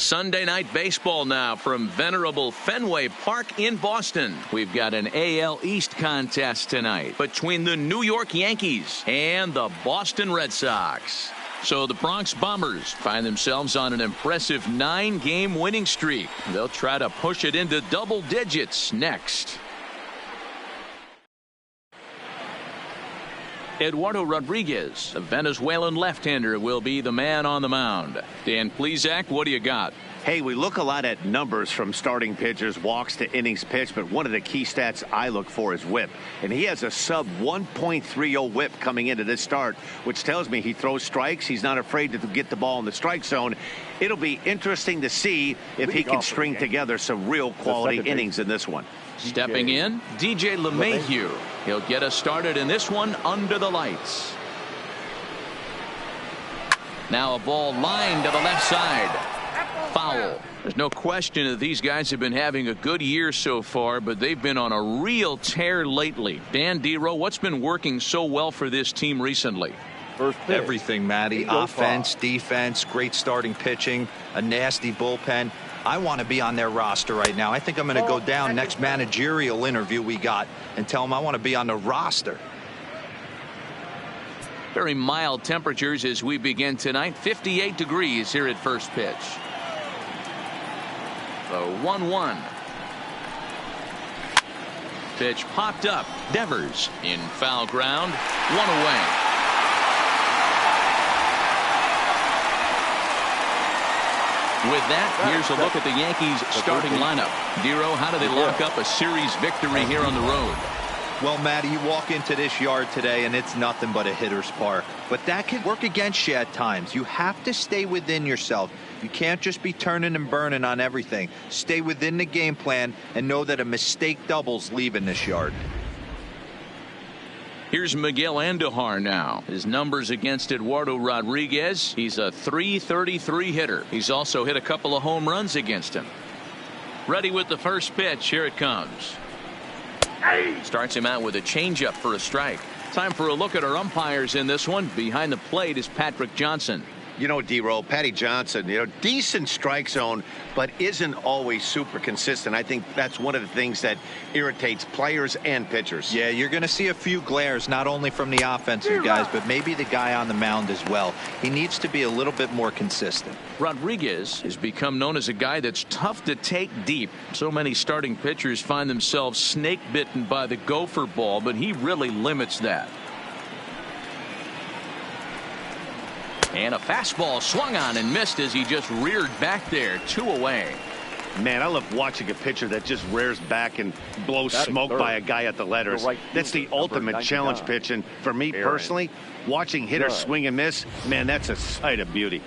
Sunday night baseball now from venerable Fenway Park in Boston. We've got an AL East contest tonight between the New York Yankees and the Boston Red Sox. So the Bronx Bombers find themselves on an impressive 9-game winning streak. They'll try to push it into double digits next. Eduardo Rodriguez, a Venezuelan left-hander, will be the man on the mound. Dan Plesac, what do you got? Hey, we look a lot at numbers from starting pitchers, walks to innings pitched, but one of the key stats I look for is whip. And he has a sub 1.30 whip coming into this start, which tells me he throws strikes. He's not afraid to get the ball in the strike zone. It'll be interesting to see if he can string together some real quality innings in this one. Stepping in, DJ LeMahieu. He'll get us started in this one under the lights. Now a ball lined to the left side. Foul. There's no question that these guys have been having a good year so far, but they've been on a real tear lately. Dan Dero, what's been working so well for this team recently? Everything, Matty. Offense, defense, great starting pitching, a nasty bullpen. I want to be on their roster right now. I think I'm going to go down next managerial interview we got and tell them I want to be on the roster. Very mild temperatures as we begin tonight. 58 degrees here at first pitch. The 1-1. Pitch popped up. Devers in foul ground. One away. With that, here's a look at the Yankees starting lineup. Dero, how do they lock up a series victory here on the road? Well, Matty, you walk into this yard today and it's nothing but a hitter's park. But that can work against you at times. You have to stay within yourself. You can't just be turning and burning on everything. Stay within the game plan and know that a mistake doubles leaving this yard. Here's Miguel Andujar now. His numbers against Eduardo Rodriguez. He's a .333 hitter. He's also hit a couple of home runs against him. Ready with the first pitch. Here it comes. Starts him out with a changeup for a strike. Time for a look at our umpires in this one. Behind the plate is Patrick Johnson. You know, D-Roll, Patty Johnson, decent strike zone, but isn't always super consistent. I think that's one of the things that irritates players and pitchers. Yeah, you're going to see a few glares, not only from the offensive guys, but maybe the guy on the mound as well. He needs to be a little bit more consistent. Rodriguez has become known as a guy that's tough to take deep. So many starting pitchers find themselves snake bitten by the gopher ball, but he really limits that. And a fastball swung on and missed as he just reared back there. 2 away. Man, I love watching a pitcher that just rears back and blows smoke by a guy at the letters. That's the ultimate challenge pitch. And for me personally, watching hitters swing and miss, man, that's a sight of beauty.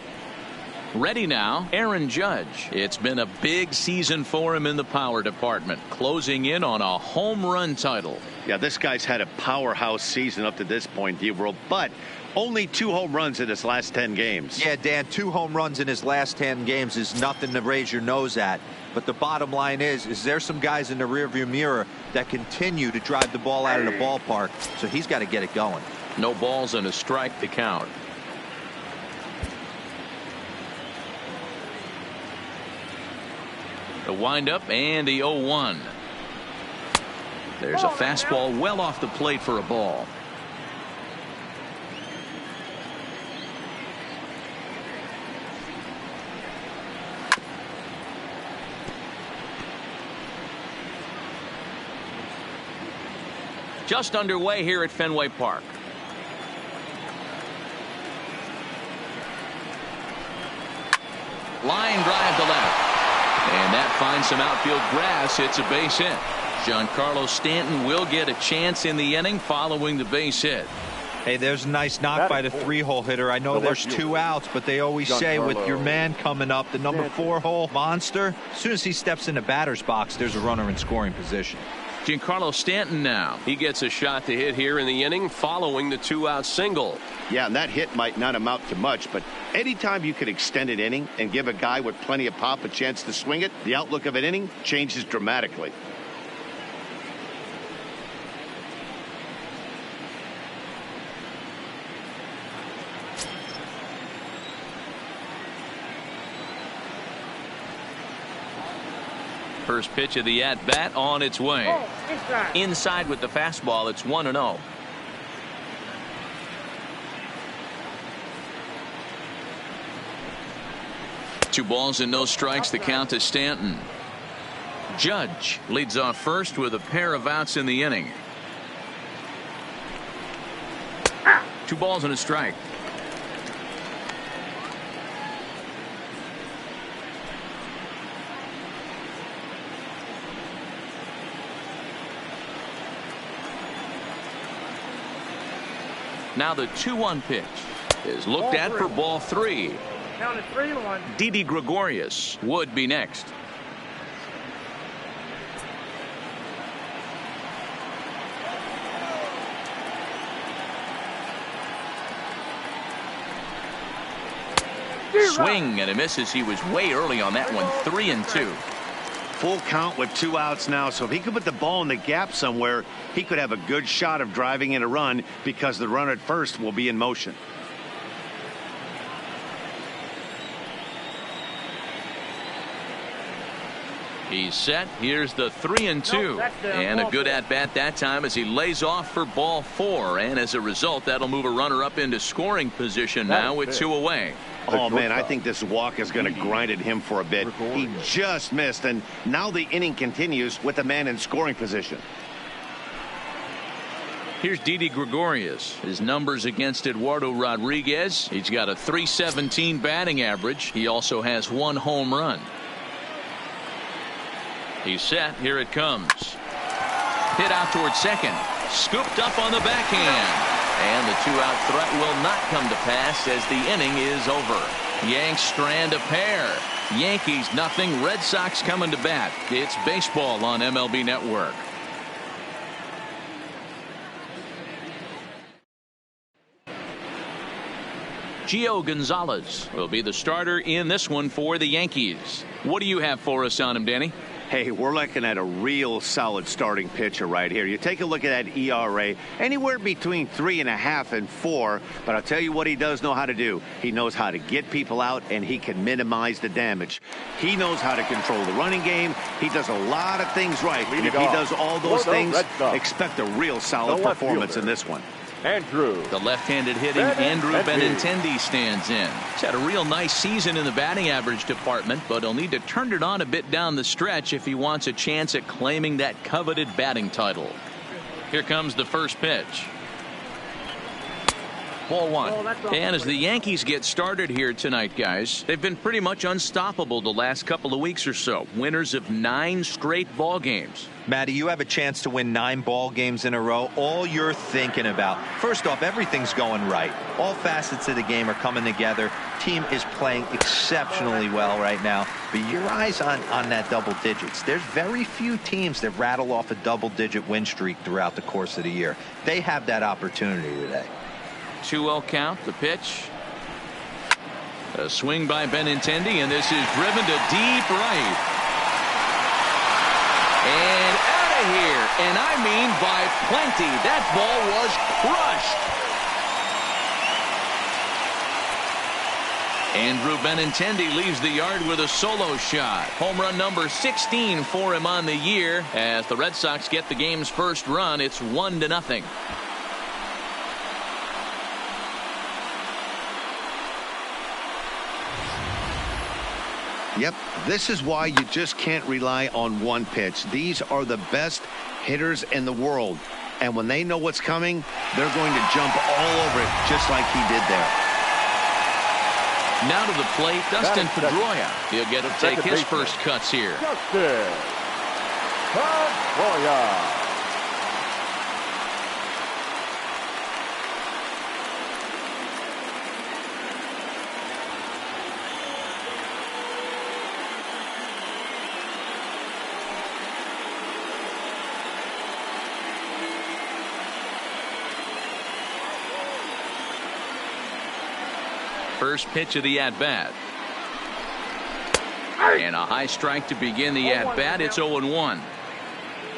Ready now, Aaron Judge. It's been a big season for him in the power department, closing in on a home run title. Yeah, this guy's had a powerhouse season up to this point, D-World, but only 2 home runs in his last 10 games. Yeah, Dan, 2 home runs in his last 10 games is nothing to raise your nose at. But the bottom line is there some guys in the rearview mirror that continue to drive the ball out of the ballpark, so he's got to get it going. No balls and a strike to count. The windup and the 0-1. There's a fastball well off the plate for a ball. Just underway here at Fenway Park. Line drive to left. And that finds some outfield grass. It's a base hit. Giancarlo Stanton will get a chance in the inning following the base hit. Hey, there's a nice knock by the 3-hole hitter. I know there's 2 outs, but they always say with your man coming up, the number 4-hole monster, as soon as he steps in the batter's box, there's a runner in scoring position. Giancarlo Stanton now. He gets a shot to hit here in the inning following the 2-out single. Yeah, and that hit might not amount to much, but anytime you could extend an inning and give a guy with plenty of pop a chance to swing it, the outlook of an inning changes dramatically. First pitch of the at-bat on its way. Inside with the fastball. It's 1-0. Two balls and no strikes. The count to Stanton. Judge leads off first with a pair of outs in the inning. 2 balls and a strike. Now the 2-1 pitch is looked at for ball 3. Counted 3-1. Didi Gregorius would be next. Swing and a misses. He was way early on that one. 3-2. Full count with 2 outs now, so if he could put the ball in the gap somewhere, he could have a good shot of driving in a run because the runner at first will be in motion. He's set. Here's the 3-2. And a good at-bat that time as he lays off for ball 4. And as a result, that'll move a runner up into scoring position now with 2 away. Oh, man, I think this walk is going to grind at him for a bit. He just missed, and now the inning continues with the man in scoring position. Here's Didi Gregorius. His numbers against Eduardo Rodriguez. He's got a .317 batting average. He also has 1 home run. He's set. Here it comes. Hit out towards second. Scooped up on the backhand. And the 2-out threat will not come to pass as the inning is over. Yanks strand a pair. Yankees nothing. Red Sox coming to bat. It's baseball on MLB Network. Gio Gonzalez will be the starter in this one for the Yankees. What do you have for us on him, Danny? Hey, we're looking at a real solid starting pitcher right here. You take a look at that ERA, anywhere between 3.5 and 4. But I'll tell you what he does know how to do. He knows how to get people out, and he can minimize the damage. He knows how to control the running game. He does a lot of things right. And if he does all those things, expect a real solid performance in this one. The left-handed hitting Andrew Benintendi stands in. He's had a real nice season in the batting average department, but he'll need to turn it on a bit down the stretch if he wants a chance at claiming that coveted batting title. Here comes the first pitch. Ball 1. And as the Yankees get started here tonight, guys, they've been pretty much unstoppable the last couple of weeks or so. Winners of 9 straight ball games. Matty, you have a chance to win 9 ball games in a row. All you're thinking about, first off, everything's going right. All facets of the game are coming together. Team is playing exceptionally well right now. But your eyes on that double digits. There's very few teams that rattle off a double-digit win streak throughout the course of the year. They have that opportunity today. 2-0 count. The pitch. A swing by Benintendi, and this is driven to deep right. And out of here. And I mean by plenty. That ball was crushed. Andrew Benintendi leaves the yard with a solo shot. Home run number 16 for him on the year. As the Red Sox get the game's first run, it's 1-0. Yep, this is why you just can't rely on one pitch. These are the best hitters in the world. And when they know what's coming, they're going to jump all over it just like he did there. Now to the plate, Dustin Pedroia. He'll get to take his first cuts here. Dustin Pedroia. First pitch of the at-bat. And a high strike to begin the at-bat. It's 0-1.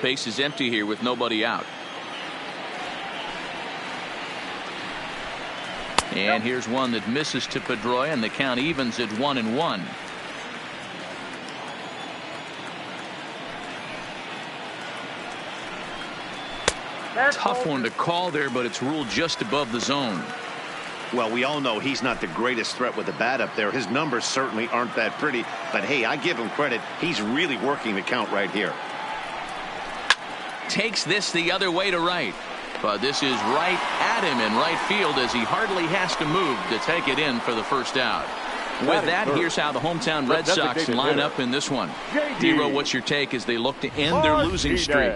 Base is empty here with nobody out. And here's one that misses to Pedroia, and the count evens at 1-1. Tough one to call there, but it's ruled just above the zone. Well, we all know he's not the greatest threat with the bat up there. His numbers certainly aren't that pretty. But, hey, I give him credit. He's really working the count right here. Takes this the other way to right. But this is right at him in right field as he hardly has to move to take it in for the first out. With that, here's how the hometown Red Sox line up in this one. D-Row, what's your take as they look to end their losing streak?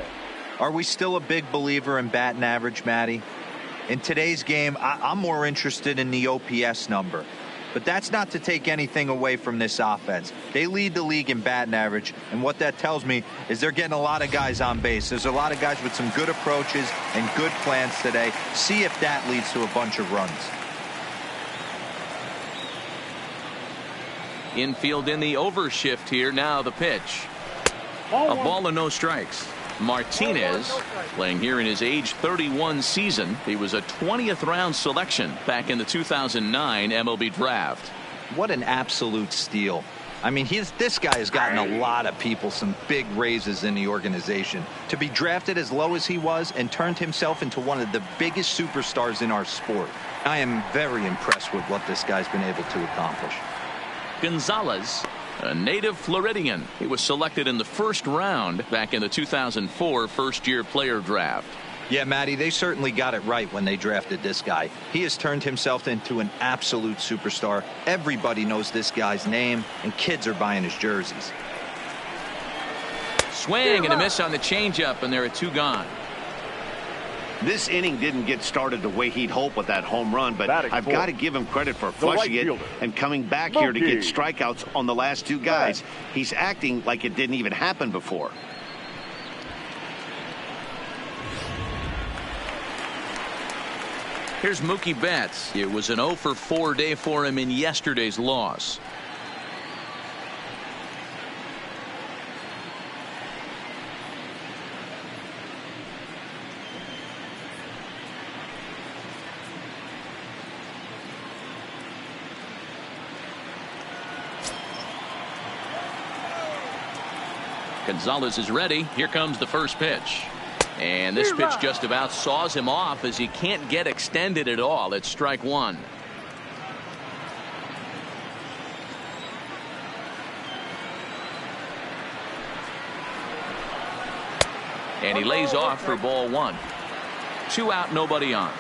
Are we still a big believer in batting average, Matty? In today's game, I'm more interested in the OPS number. But that's not to take anything away from this offense. They lead the league in batting average, and what that tells me is they're getting a lot of guys on base. There's a lot of guys with some good approaches and good plans today. See if that leads to a bunch of runs. Infield in the overshift here. Now the pitch. A ball and no strikes. Martinez playing here in his age 31 season. He was a 20th round selection back in the 2009 MLB draft. What an absolute steal. I mean, this guy has gotten a lot of people some big raises in the organization. To be drafted as low as he was and turned himself into one of the biggest superstars in our sport. I am very impressed with what this guy's been able to accomplish. Gonzalez, a native Floridian. He was selected in the first round back in the 2004 first-year player draft. Yeah, Matty, they certainly got it right when they drafted this guy. He has turned himself into an absolute superstar. Everybody knows this guy's name, and kids are buying his jerseys. Swing and a miss on the changeup, and there are two gone. This inning didn't get started the way he'd hoped with that home run, but I've got to give him credit for flushing it and coming back here to get strikeouts on the last two guys. He's acting like it didn't even happen before. Here's Mookie Betts. It was an 0 for 4 day for him in yesterday's loss. Gonzalez is ready. Here comes the first pitch. And this pitch just about saws him off as he can't get extended at all. It's strike one. And he lays off for ball one. 2 out, nobody on.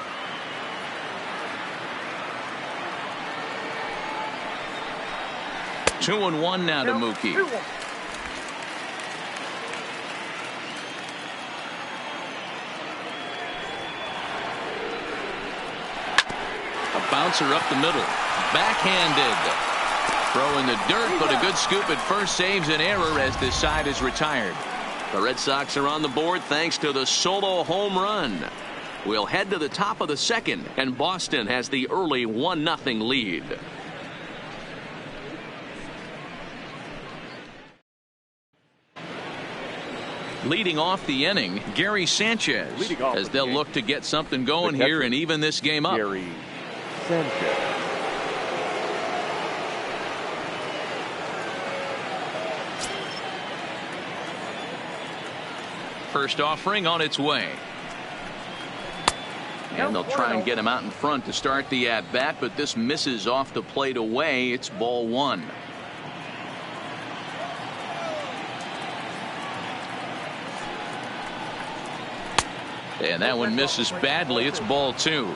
Two and one now to Mookie. Bouncer up the middle. Backhanded. Throw in the dirt, but a good scoop at first saves an error as this side is retired. The Red Sox are on the board thanks to the solo home run. We'll head to the top of the second, and Boston has the early 1-0 lead. Leading off the inning, Gary Sanchez, as they'll look to get something going here and even this game up. Gary Sanchez. First offering on its way. And they'll try and get him out in front to start the at-bat, but this misses off the plate away. It's ball one. And that one misses badly. It's ball two.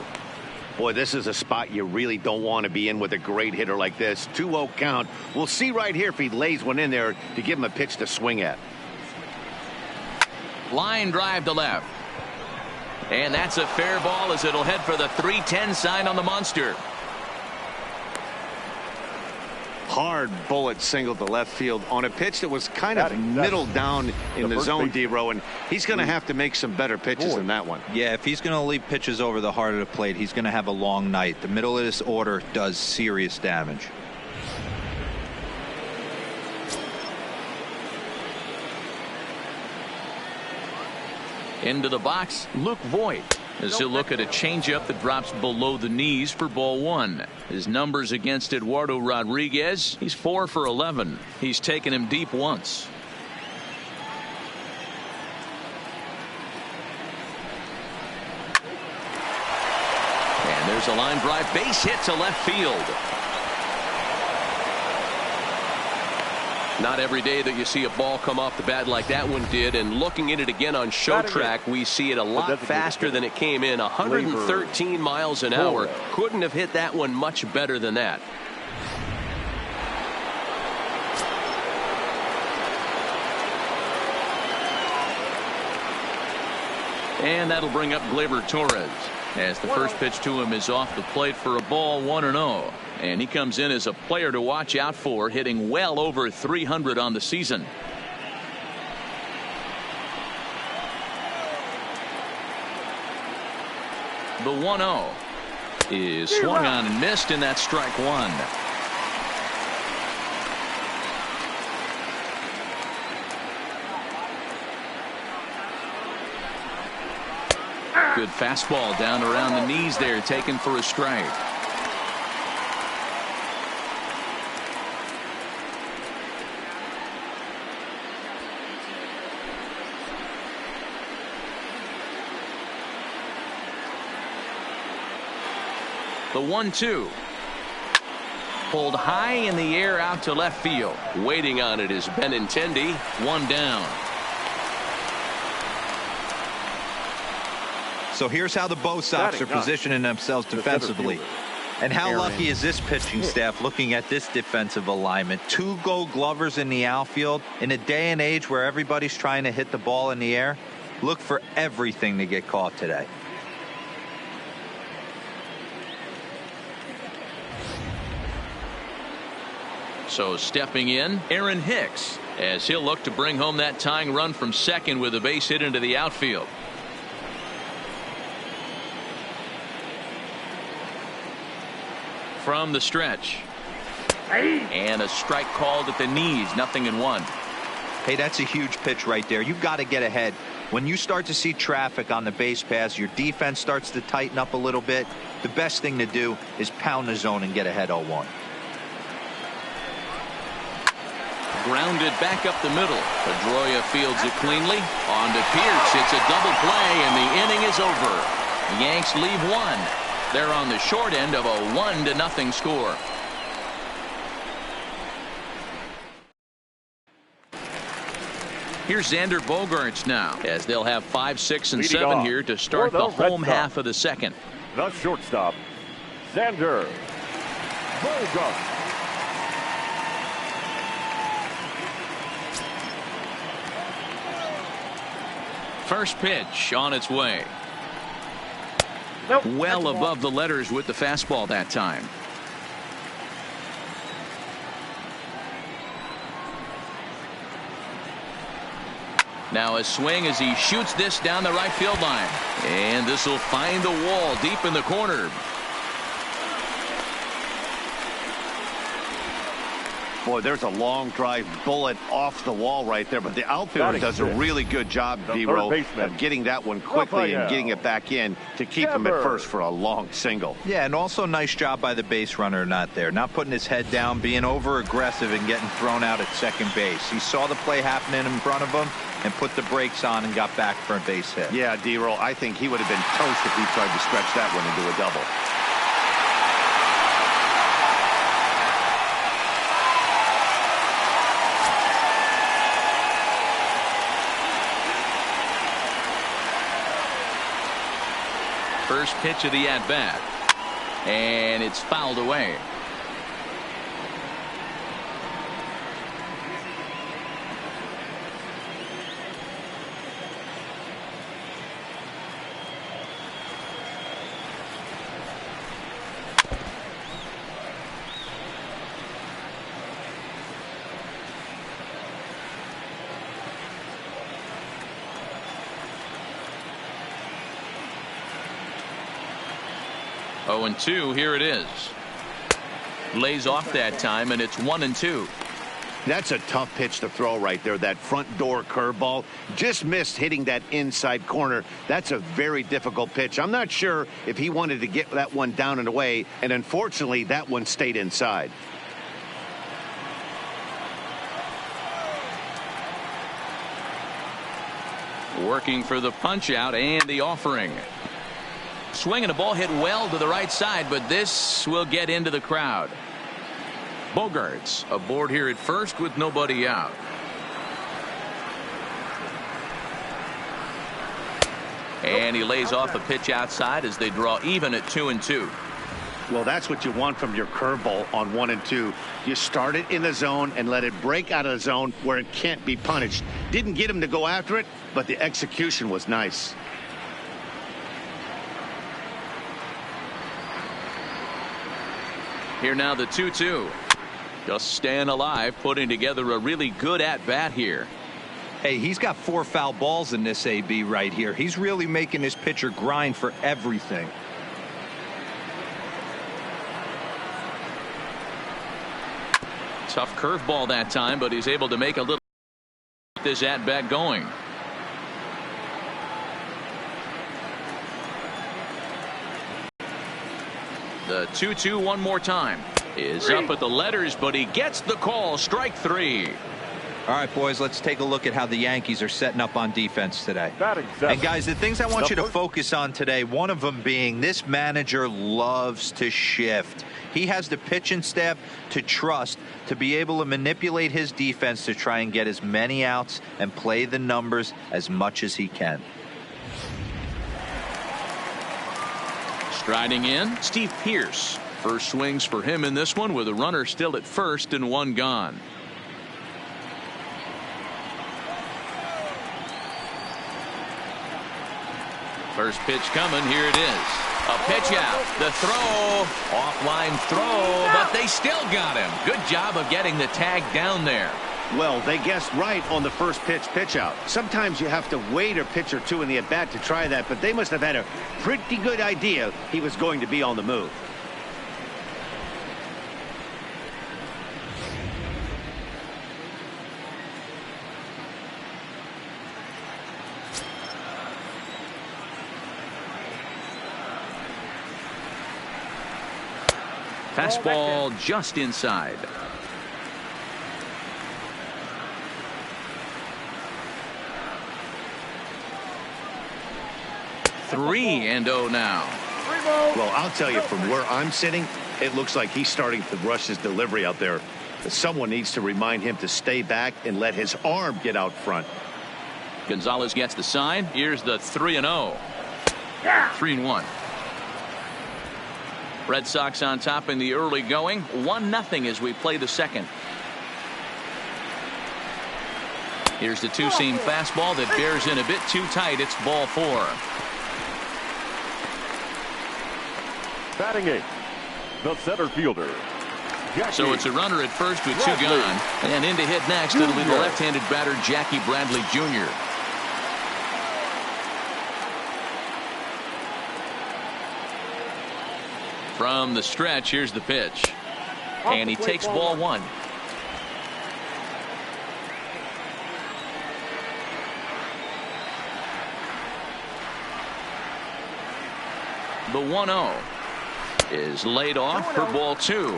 Boy, this is a spot you really don't want to be in with a great hitter like this. 2-0 count. We'll see right here if he lays one in there to give him a pitch to swing at. Line drive to left. And that's a fair ball as it'll head for the 3-10 sign on the monster. Hard bullet single to left field on a pitch that was kind of middle down in the zone, D-Row, and he's going to have to make some better pitches than that one. Yeah, if he's going to leave pitches over the heart of the plate, he's going to have a long night. The middle of this order does serious damage. Into the box, Luke Voigt, as he'll look at a changeup that drops below the knees for ball one. His numbers against Eduardo Rodriguez, he's 4 for 11. He's taken him deep once. There's a line drive base hit to left field. Not every day that you see a ball come off the bat like that one did, and looking at it again on show track, we see it a lot faster than it came in. 113 miles an hour. Couldn't have hit that one much better than that. And that'll bring up Gleyber Torres, as the first pitch to him is off the plate for a ball, 1-0. And he comes in as a player to watch out for, hitting well over 300 on the season. The 1-0 is swung on and missed, and that's strike one. Good fastball down around the knees there, taken for a strike. The 1-2. Pulled high in the air out to left field. Waiting on it is Benintendi. One down. So here's how the Bo Sox are positioning themselves defensively. And how lucky is this pitching staff looking at this defensive alignment? 2 Gold Glovers in the outfield. In a day and age where everybody's trying to hit the ball in the air, look for everything to get caught today. So stepping in, Aaron Hicks, as he'll look to bring home that tying run from second with a base hit into the outfield. From the stretch. And a strike called at the knees, 0-1. Hey, that's a huge pitch right there. You've got to get ahead. When you start to see traffic on the base paths, your defense starts to tighten up a little bit. The best thing to do is pound the zone and get ahead 0-1. Grounded back up the middle. Pedroia fields it cleanly. On to Pierce. It's a double play, and the inning is over. The Yanks leave one. They're on the short end of a 1-0 score. Here's Xander Bogaerts now, as they'll have 5, 6, and 7 here to start the home half of the second. The shortstop, Xander Bogaerts. First pitch on its way. Well above the letters with the fastball that time. Now a swing as he shoots this down the right field line. And this will find the wall deep in the corner. Boy, there's a long drive bullet off the wall right there, but the outfielder does a really good job, D-Row, of getting that one quickly and getting it back in to keep him at first for a long single. Yeah, and also nice job by the base runner not there. Not putting his head down, being over-aggressive and getting thrown out at second base. He saw the play happening in front of him and put the brakes on and got back for a base hit. Yeah, D-Row, I think he would have been toast if he tried to stretch that one into a double. First pitch of the at-bat, and it's fouled away. Oh, and 2, here it is. Lays off that time, and it's 1-2. That's a tough pitch to throw right there. That front door curveball just missed hitting that inside corner. That's a very difficult pitch. I'm not sure if he wanted to get that one down and away, and unfortunately that one stayed inside. Working for the punch out and the offering. Swing and a ball hit well to the right side, but this will get into the crowd. Bogarts aboard here at first with nobody out. And he lays off a pitch outside as they draw even at 2-2. Well, that's what you want from your curveball on 1 and 2. You start it in the zone and let it break out of the zone where it can't be punished. Didn't get him to go after it, but the execution was nice. Here now the 2-2. Just staying alive, putting together a really good at-bat here. Hey, he's got 4 foul balls in this AB right here. He's really making his pitcher grind for everything. Tough curveball that time, but he's able to make a little this at-bat going. The 2-2 one more time is up at the letters, but he gets the call. Strike 3. All right, boys, let's take a look at how the Yankees are setting up on defense today. And guys, the things I want you to focus on today, one of them being this manager loves to shift. He has the pitching staff to trust to be able to manipulate his defense to try and get as many outs and play the numbers as much as he can. Striding in, Steve Pearce. First swings for him in this one with a runner still at first and 1 gone. First pitch coming. Here it is. A pitch out. The throw. Offline throw, but they still got him. Good job of getting the tag down there. Well, they guessed right on the first pitch out. Sometimes you have to wait a pitch or two in the at-bat to try that, but they must have had a pretty good idea he was going to be on the move. Fastball just inside. Three and 0 now. Well, I'll tell you, from where I'm sitting, it looks like he's starting to rush his delivery out there. Someone needs to remind him to stay back and let his arm get out front. Gonzalez gets the sign. Here's the 3-0. 3-1. Red Sox on top in the early going. 1-0 as we play the second. Here's the two-seam fastball that bears in a bit too tight. It's ball 4. Batting 8, the center fielder. So it's a runner at first with 2 gone. And in to hit next, it'll be the left-handed batter Jackie Bradley Jr. From the stretch, here's the pitch. And he takes ball 1. The 1-0 is laid off for ball 2.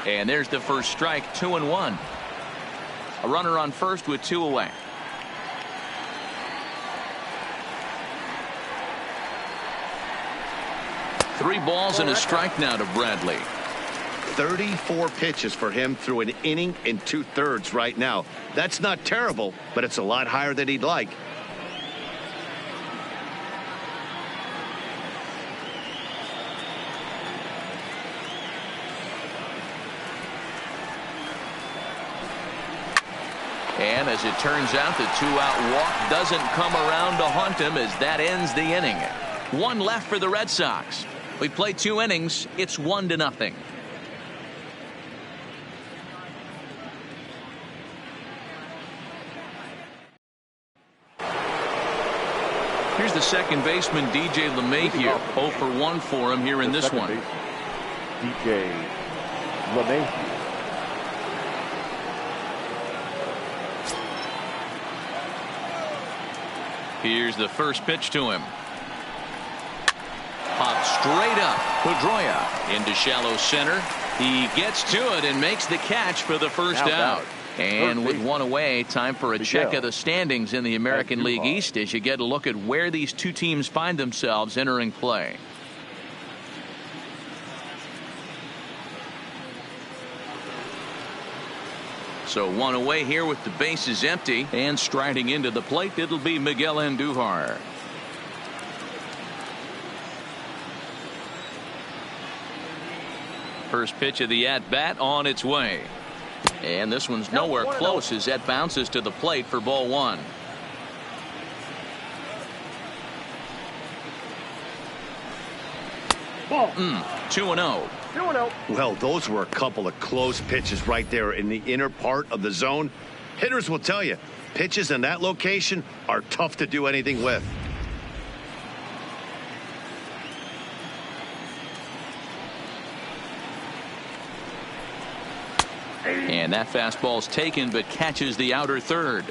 And there's the first strike. 2-1. A runner on first with 2 away. Three balls and a strike now to Bradley. 34 pitches for him through an inning and 2/3 right now. That's not terrible, but it's a lot higher than he'd like. And as it turns out, the 2-out walk doesn't come around to haunt him as that ends the inning. 1 left for the Red Sox. We play 2 innings. It's 1-0. Here's the second baseman, DJ LeMahieu. 0 for 1 for him here in this one. DJ LeMahieu. Here's the first pitch to him. Popped straight up. Pedroia into shallow center. He gets to it and makes the catch for the first out. And with one away, time for a check of the standings in the American League East as you get a look at where these two teams find themselves entering play. So one away here with the bases empty, and striding into the plate, it'll be Miguel Andujar. First pitch of the at-bat on its way. And this one's nowhere close as that bounces to the plate for ball one. Ball. 2-0. Well, those were a couple of close pitches right there in the inner part of the zone. Hitters will tell you, pitches in that location are tough to do anything with. And that fastball's taken but catches the outer third.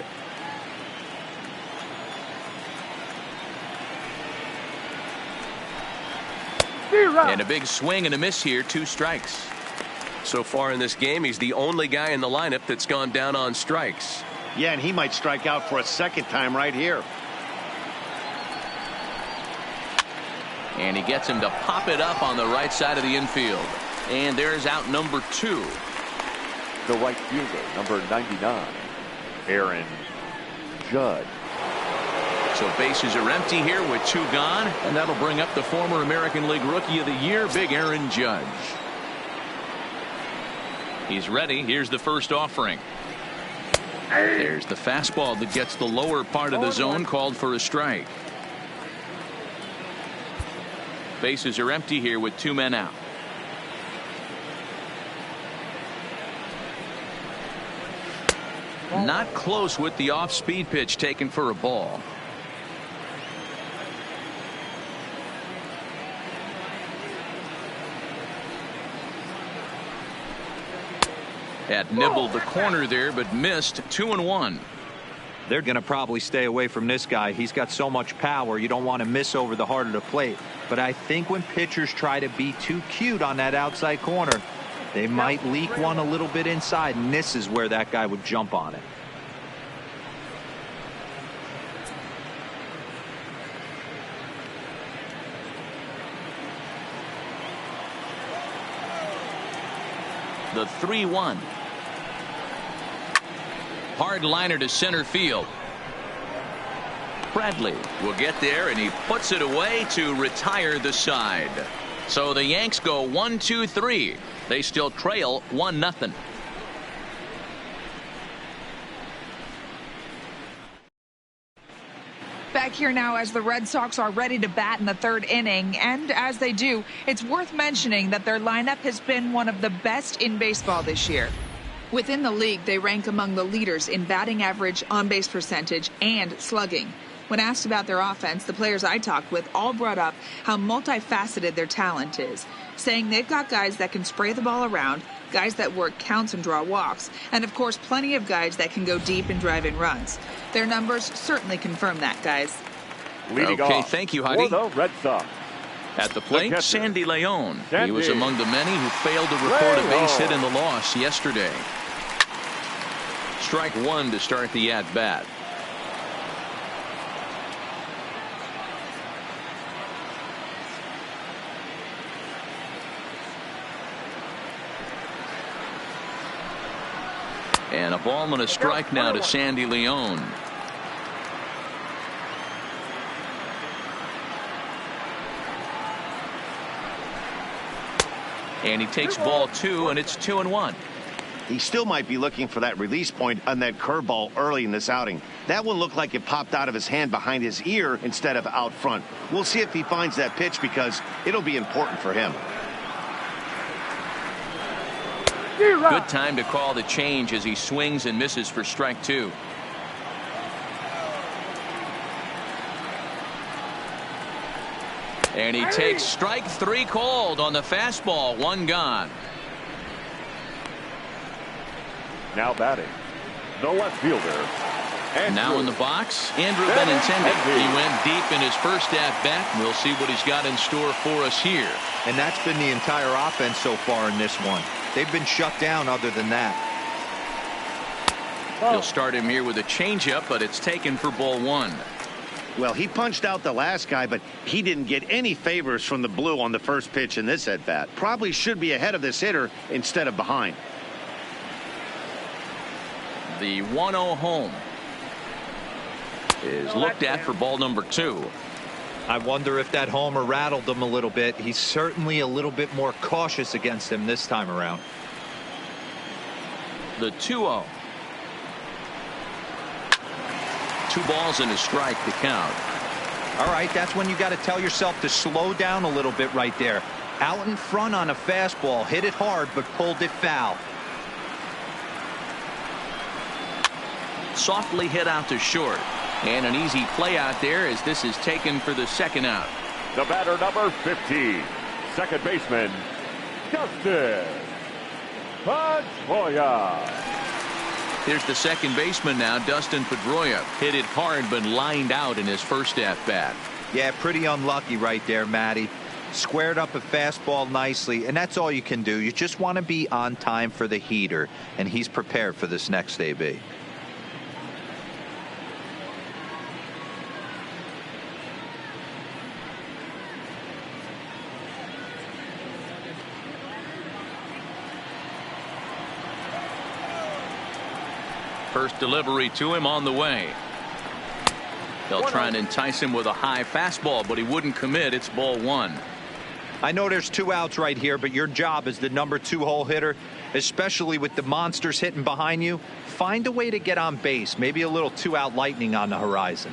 And a big swing and a miss here. 2 strikes. So far in this game, he's the only guy in the lineup that's gone down on strikes. Yeah, and he might strike out for a second time right here. And he gets him to pop it up on the right side of the infield. And there's out number 2. The right fielder, number 99, Aaron Judge. So bases are empty here with 2 gone, and that'll bring up the former American League Rookie of the Year, Big Aaron Judge. He's ready. Here's the first offering. There's the fastball that gets the lower part of the zone, called for a strike. Bases are empty here with 2 men out. Not close with the off-speed pitch taken for a ball. That nibbled the corner there, but missed. 2-1. They're going to probably stay away from this guy. He's got so much power. You don't want to miss over the heart of the plate. But I think when pitchers try to be too cute on that outside corner, they might leak one a little bit inside, and this is where that guy would jump on it. The 3-1. Hard liner to center field. Bradley will get there, and he puts it away to retire the side. So the Yanks go 1-2-3. They still trail 1-0. Back here now as the Red Sox are ready to bat in the 3rd inning, and as they do, it's worth mentioning that their lineup has been one of the best in baseball this year. Within the league, they rank among the leaders in batting average, on-base percentage, and slugging. When asked about their offense, the players I talked with all brought up how multifaceted their talent is, saying they've got guys that can spray the ball around, guys that work counts and draw walks, and of course plenty of guys that can go deep and drive in runs. Their numbers certainly confirm that, guys. Leading Okay, off thank you, Heidi. for the Red Sox. At the plate, catcher, Sandy Leon. He Sandy. was among the many who failed to record a base hit in the loss yesterday. Strike 1 to start the at-bat. And a ball and a strike now to Sandy Leon. And he takes ball 2, and it's 2-1. He still might be looking for that release point on that curveball early in this outing. That one looked like it popped out of his hand behind his ear instead of out front. We'll see if he finds that pitch because it'll be important for him. Good time to call the change as he swings and misses for strike 2. And he takes strike 3 called on the fastball. 1 gone. Now batting, the left fielder. Now in the box, Andrew Benintendi. He went deep in his first at-bat. We'll see what he's got in store for us here. And that's been the entire offense so far in this one. They've been shut down other than that. He'll start him here with a changeup, but it's taken for ball one. Well, he punched out the last guy, but he didn't get any favors from the blue on the first pitch in this at-bat. Probably should be ahead of this hitter instead of behind. The 1-0 home is looked at for ball number 2. I wonder if that homer rattled him a little bit. He's certainly a little bit more cautious against him this time around. The 2-0. 2 balls and a strike to count. All right, that's when you got to tell yourself to slow down a little bit right there. Out in front on a fastball, hit it hard, but pulled it foul. Softly hit out to short. And an easy play out there as this is taken for the second out. The batter, number 15, second baseman, Dustin Pedroia. Here's the second baseman now, Dustin Pedroia. Hit it hard but lined out in his first at-bat. Yeah, pretty unlucky right there, Matty. Squared up a fastball nicely, and that's all you can do. You just want to be on time for the heater, and he's prepared for this next AB. First delivery to him on the way. They'll try and entice him with a high fastball, but he wouldn't commit. It's ball 1. I know there's 2 outs right here, but your job as the number 2 hole hitter, especially with the monsters hitting behind you, find a way to get on base. Maybe a little 2-out lightning on the horizon.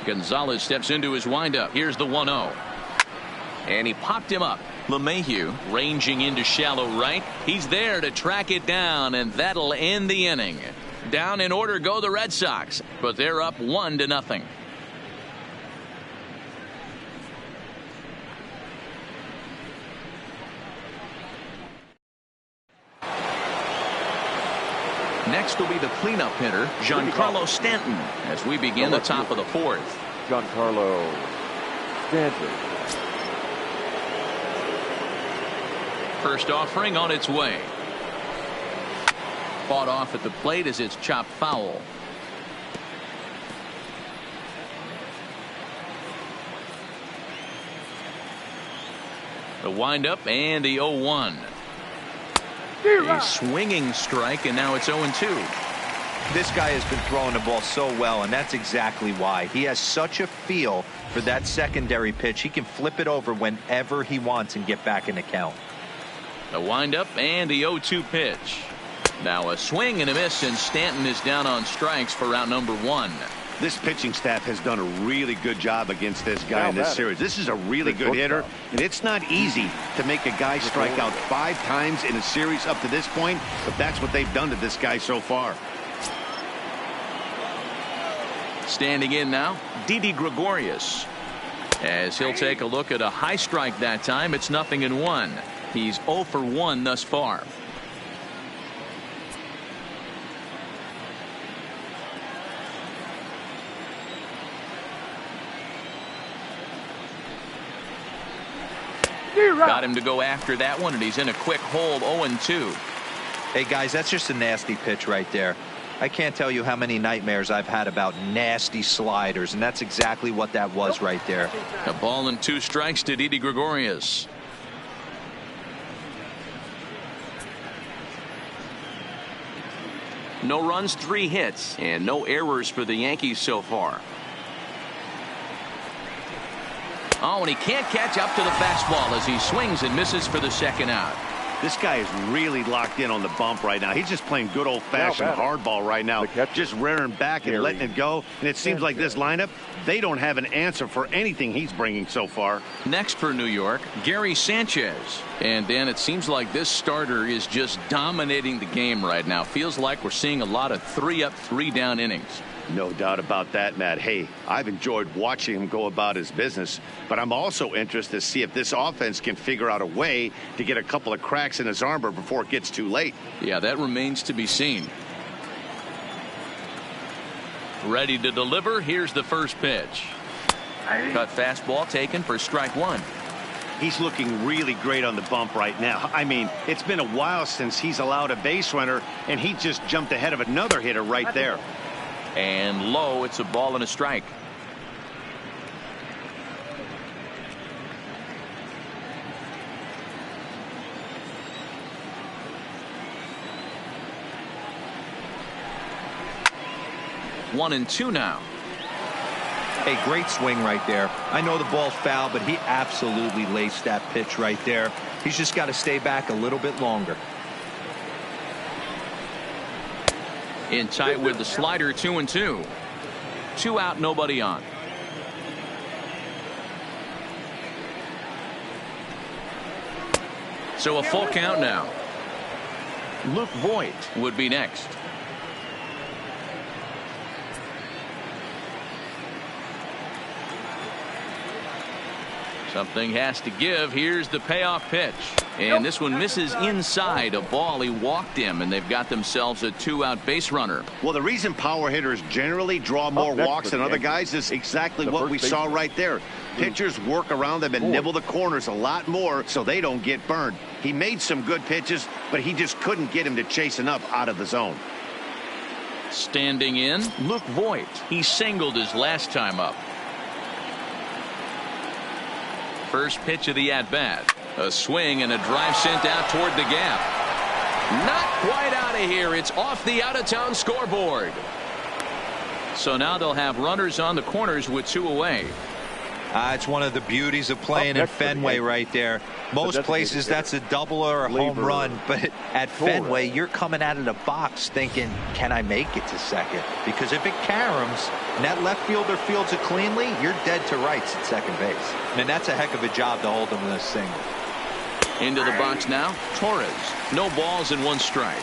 Gonzalez steps into his windup. Here's the 1-0. And he popped him up. LeMahieu ranging into shallow right. He's there to track it down, and that'll end the inning. Down in order go the Red Sox, but they're up 1-0. Next will be the cleanup hitter, Giancarlo Stanton, as we begin the top of the 4th. Giancarlo Stanton. First offering on its way. Fought off at the plate as it's chopped foul. The windup and the 0-1. A swinging strike, and now it's 0-2. This guy has been throwing the ball so well, and that's exactly why. He has such a feel for that secondary pitch. He can flip it over whenever he wants and get back in the count. The windup and the 0-2 pitch. Now a swing and a miss, and Stanton is down on strikes for round number 1. This pitching staff has done a really good job against this guy in this series. This is a really good hitter, and it's not easy to make a guy strike out 5 times in a series up to this point, but that's what they've done to this guy so far. Standing in now, Didi Gregorius. As he'll take a look at a high strike that time, it's 0-1. He's 0 for 1 thus far. Got him to go after that one, and he's in a quick hold. 0-2. Hey guys, that's just a nasty pitch right there. I can't tell you how many nightmares I've had about nasty sliders, and that's exactly what that was right there. A ball and 2 strikes to Didi Gregorius. No runs, 3 hits, and no errors for the Yankees so far. Oh, and he can't catch up to the fastball as he swings and misses for the second out. This guy is really locked in on the bump right now. He's just playing good old-fashioned hardball right now, just rearing back and letting it go. And it seems like this lineup, they don't have an answer for anything he's bringing so far. Next for New York, Gary Sanchez. And Dan, it seems like this starter is just dominating the game right now. Feels like we're seeing a lot of 3-up, 3-down innings. No doubt about that, Matt. Hey, I've enjoyed watching him go about his business, but I'm also interested to see if this offense can figure out a way to get a couple of cracks in his armor before it gets too late. Yeah, that remains to be seen. Ready to deliver. Here's the first pitch. Cut fastball taken for strike 1. He's looking really great on the bump right now. I mean, it's been a while since he's allowed a base runner, and he just jumped ahead of another hitter right there. And low, it's a ball and a strike. One and two now. A great swing right there. I know the ball's foul, but he absolutely laced that pitch right there. He's just got to stay back a little bit longer. In tight with the slider, 2-2. 2 out, nobody on. So a full count now. Luke Voigt would be next. Something has to give. Here's the payoff pitch. And this one misses inside a ball. He walked him, and they've got themselves a 2-out base runner. Well, the reason power hitters generally draw more walks than other guys is exactly what we saw right there. Pitchers work around them and nibble the corners a lot more so they don't get burned. He made some good pitches, but he just couldn't get him to chase enough out of the zone. Standing in, Luke Voigt. He singled his last time up. First pitch of the at-bat. A swing and a drive sent out toward the gap. Not quite out of here. It's off the out-of-town scoreboard. So now they'll have runners on the corners with 2 away. It's one of the beauties of playing in Fenway right there. Most places that's a double or a home run, but at Fenway you're coming out of the box thinking, can I make it to second? Because if it caroms and that left fielder fields it cleanly, you're dead to rights at second base. And that's a heck of a job to hold them in a single. Into the box now, Torres. No balls and 1 strike.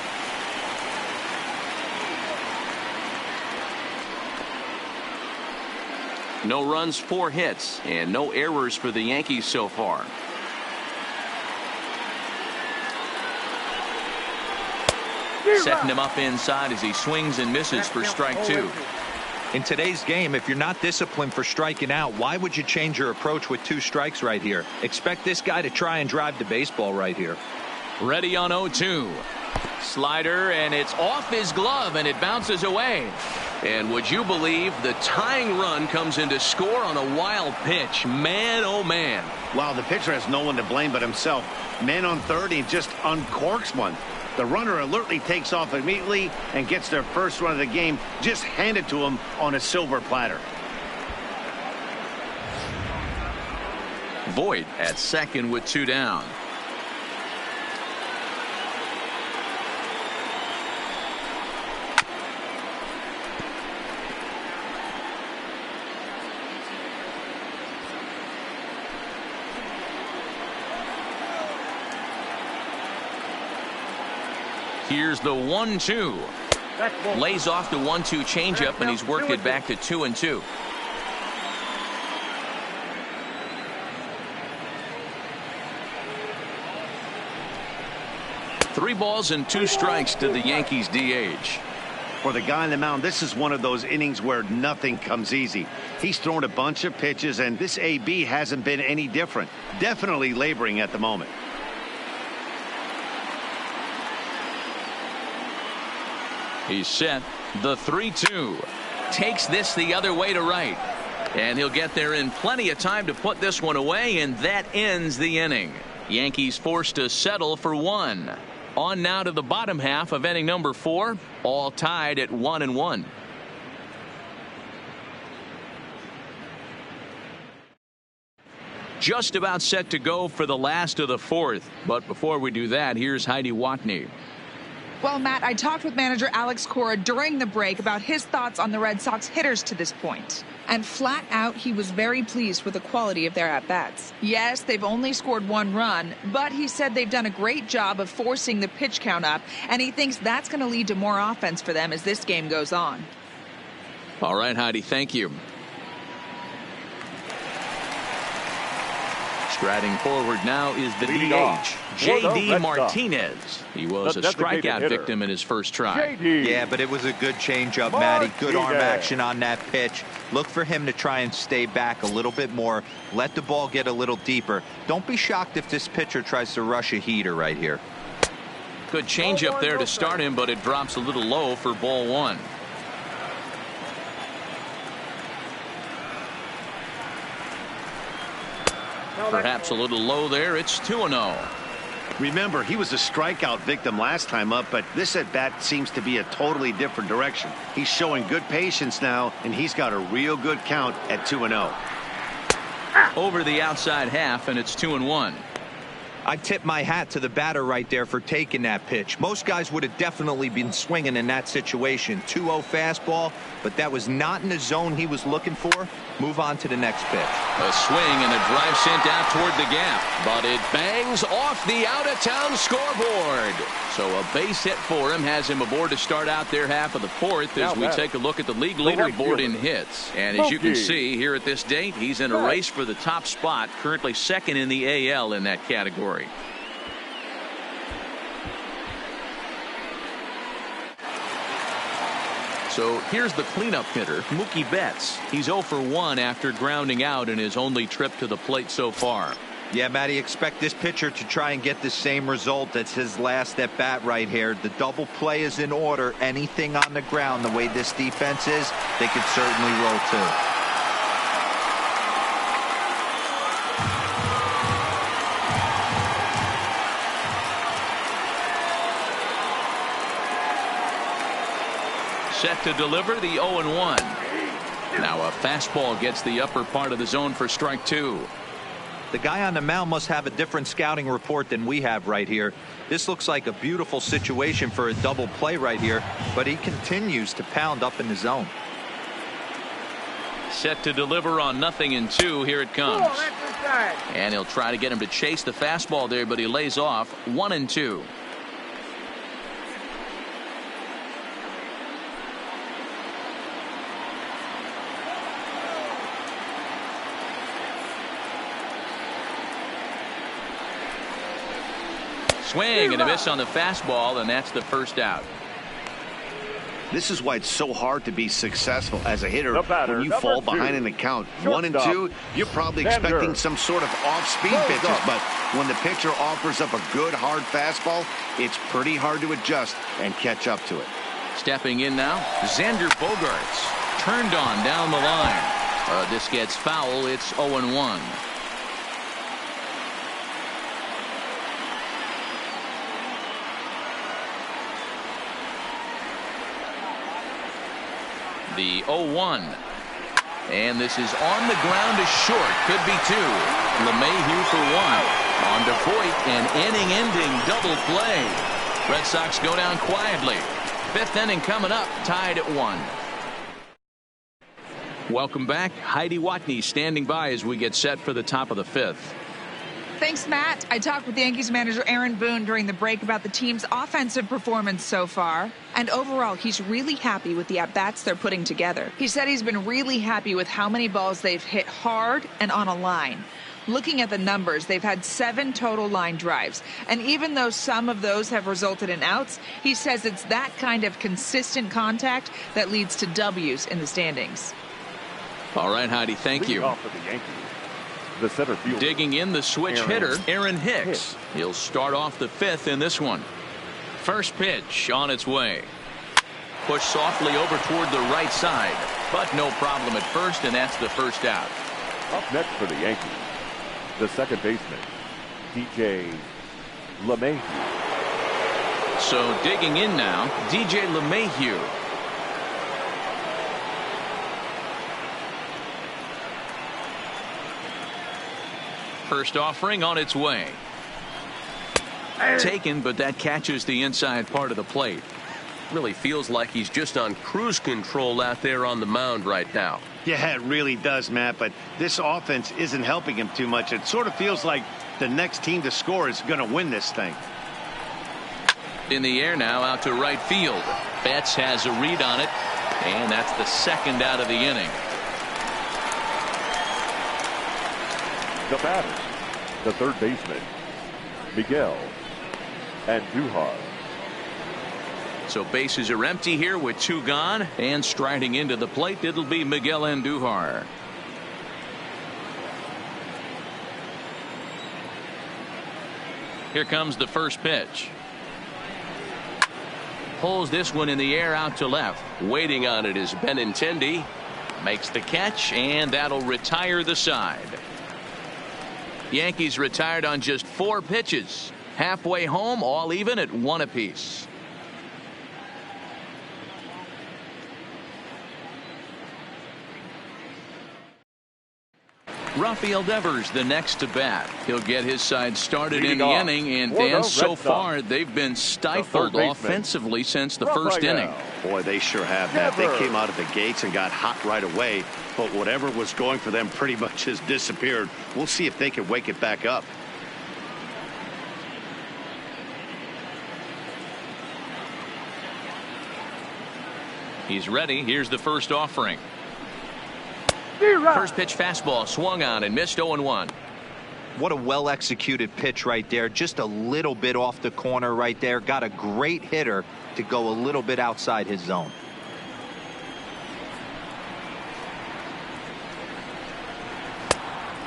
No runs, 4 hits, and no errors for the Yankees so far. Setting him up inside as he swings and misses for strike 2. In today's game, if you're not disciplined for striking out, why would you change your approach with 2 strikes right here? Expect this guy to try and drive the baseball right here. Ready on 0-2. Slider, and it's off his glove, and it bounces away. And would you believe the tying run comes in to score on a wild pitch? Man, oh man. Wow, the pitcher has no one to blame but himself. Man on third, he just uncorks one. The runner alertly takes off immediately and gets their first run of the game just handed to him on a silver platter. Voigt at second with 2 down. Here's the 1-2. Lays off the 1-2 changeup, and he's worked it back to 2-2. Three balls and 2 strikes to the Yankees DH. For the guy on the mound, this is one of those innings where nothing comes easy. He's thrown a bunch of pitches, and this AB hasn't been any different. Definitely laboring at the moment. He's set. The 3-2. Takes this the other way to right. And he'll get there in plenty of time to put this one away, and that ends the inning. Yankees forced to settle for 1. On now to the bottom half of inning number 4. All tied at 1-1. Just about set to go for the last of the 4th. But before we do that, here's Heidi Watney. Well, Matt, I talked with manager Alex Cora during the break about his thoughts on the Red Sox hitters to this point. And flat out, he was very pleased with the quality of their at-bats. Yes, they've only scored 1 run, but he said they've done a great job of forcing the pitch count up, and he thinks that's going to lead to more offense for them as this game goes on. All right, Heidi, thank you. Striding forward now is the Leading DH, off, J.D. Red Martinez. He was The a designated strikeout hitter. victim in his first try. JD. Yeah, but it was a good changeup, Matty. Good arm Martinez. action on that pitch. Look for him to try and stay back a little bit more. Let the ball get a little deeper. Don't be shocked if this pitcher tries to rush a heater right here. Good changeup there to start him, but it drops a little low for ball one. Perhaps a little low there. It's 2-0. Remember, he was a strikeout victim last time up, but this at bat seems to be a totally different direction. He's showing good patience now, and he's got a real good count at 2-0. Over the outside half, and it's 2-1. I tip my hat to the batter right there for taking that pitch. Most guys would have definitely been swinging in that situation. 2-0 fastball, but that was not in the zone he was looking for. Move on to the next pitch. A swing and a drive sent out toward the gap, but it bangs off the out-of-town scoreboard. So a base hit for him has him aboard to start out their half of the fourth as we take a look at the league leaderboard in hits. And as you can see here at this date, he's in a race for the top spot, currently second in the AL in that category. So here's the cleanup hitter, Mookie Betts. He's 0 for 1 after grounding out in his only trip to the plate so far. Yeah, Matty, expect this pitcher to try and get the same result as his last at bat right here. The double play is in order. Anything on the ground, the way this defense is, they could certainly roll too. Set to deliver the 0-1. Now a fastball gets the upper part of the zone for strike two. The guy on the mound must have a different scouting report than we have right here. This looks like a beautiful situation for a double play right here, but he continues to pound up in the zone. Set to deliver on 0-2. Here it comes. And he'll try to get him to chase the fastball there, but he lays off 1-2. Swing and a miss on the fastball, and that's the first out. This is why it's so hard to be successful as a hitter. The batter, when you number fall 2. behind in the count, Shortstop. 1-2, you're probably Xander. expecting some sort of off-speed Close pitches. up. But when the pitcher offers up a good hard fastball, it's pretty hard to adjust and catch up to it. Stepping in now, Xander Bogaerts. Turned on down the line. This gets foul. It's 0-1. The 0-1. And this is on the ground to short. Could be two. LeMahieu for one. On to Voit, an inning-ending double play. Red Sox go down quietly. Fifth inning coming up, tied at 1. Welcome back. Heidi Watney standing by as we get set for the top of the fifth. Thanks, Matt. I talked with the Yankees manager Aaron Boone during the break about the team's offensive performance so far. And overall, he's really happy with the at-bats they're putting together. He said he's been really happy with how many balls they've hit hard and on a line. Looking at the numbers, they've had 7 total line drives. And even though some of those have resulted in outs, he says it's that kind of consistent contact that leads to W's in the standings. All right, Heidi, thank you. Off for the Yankees. The center fielder. Digging in, the switch hitter, Aaron Hicks. Hicks. He'll start off the fifth in this one. First pitch on its way. Push softly over toward the right side, but no problem at first, and that's the first out. Up next for the Yankees, the second baseman, DJ LeMahieu. So digging in now, DJ LeMahieu. First offering on its way. Taken, but that catches the inside part of the plate. Really feels like he's just on cruise control out there on the mound right now. Yeah, it really does, Matt, but this offense isn't helping him too much. It sort of feels like the next team to score is going to win this thing. In the air now, out to right field. Betts has a read on it, and that's the second out of the inning. The batter, the third baseman, Miguel Andujar. So bases are empty here with 2 gone, and striding into the plate, it'll be Miguel Andujar. Here comes the first pitch. Pulls this one in the air out to left. Waiting on it is Benintendi. Makes the catch, and that'll retire the side. Yankees retired on just 4 pitches. Halfway home, all even at 1 apiece. Rafael Devers the next to bat. He'll get his side started in the inning, and Dan, so far they've been stifled offensively since the first inning. Boy, they sure have that. They came out of the gates and got hot right away, but whatever was going for them pretty much has disappeared. We'll see if they can wake it back up. He's ready. Here's the first offering. First pitch fastball swung on and missed. 0-1. What a well executed pitch right there. Just a little bit off the corner right there. Got a great hitter to go a little bit outside his zone.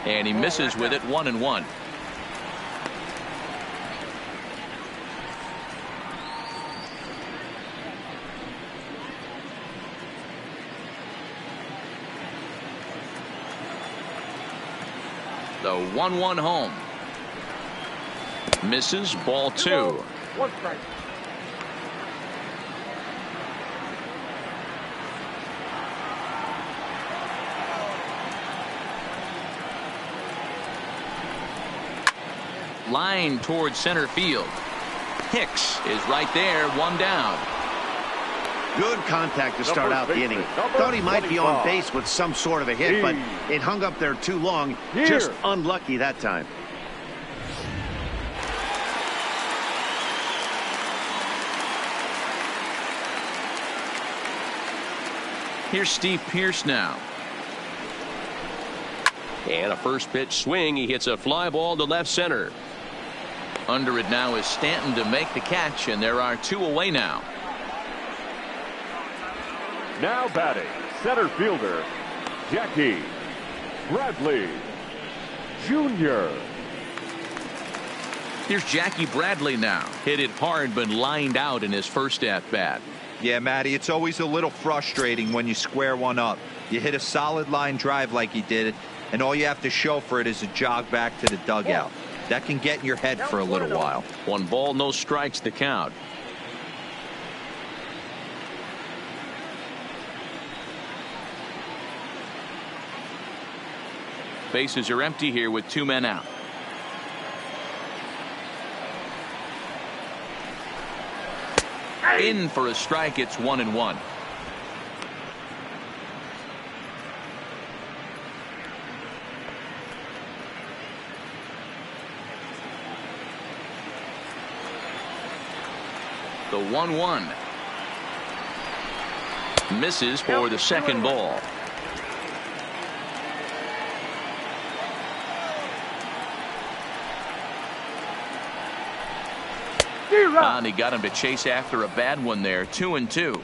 And he misses with it. 1-1. The 1-1 home. Misses. Ball 2. 1 strike. Line towards center field. Hicks is right there. 1 down. Good contact to start out the inning. Thought he might be on base with some sort of a hit, but it hung up there too long. Just unlucky that time. Here's Steve Pearce now. And a first pitch swing. He hits a fly ball to left center. Under it now is Stanton to make the catch, and there are 2 away now. Now batting, center fielder, Jackie Bradley Jr. Here's Jackie Bradley now. Hit it hard, but lined out in his first at-bat. Yeah, Matty, it's always a little frustrating when you square one up. You hit a solid line drive like he did, and all you have to show for it is a jog back to the dugout. That can get in your head for a little while. 1 ball, no strikes, the count. Bases are empty here with 2 men out. In for a strike. It's 1-1. The 1-1 misses for the second ball. And he got him to chase after a bad one there. 2-2.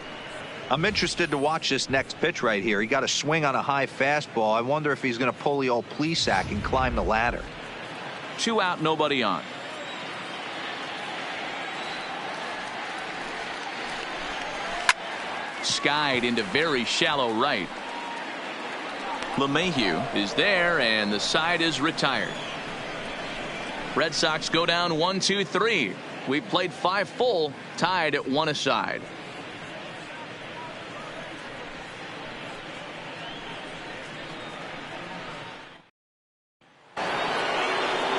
I'm interested to watch this next pitch right here. He got a swing on a high fastball. I wonder if he's going to pull the old Plesac and climb the ladder. 2 out, nobody on. Skied into very shallow right. LeMahieu is there, and the side is retired. Red Sox go down 1-2-3. We played 5 full, tied at 1 aside.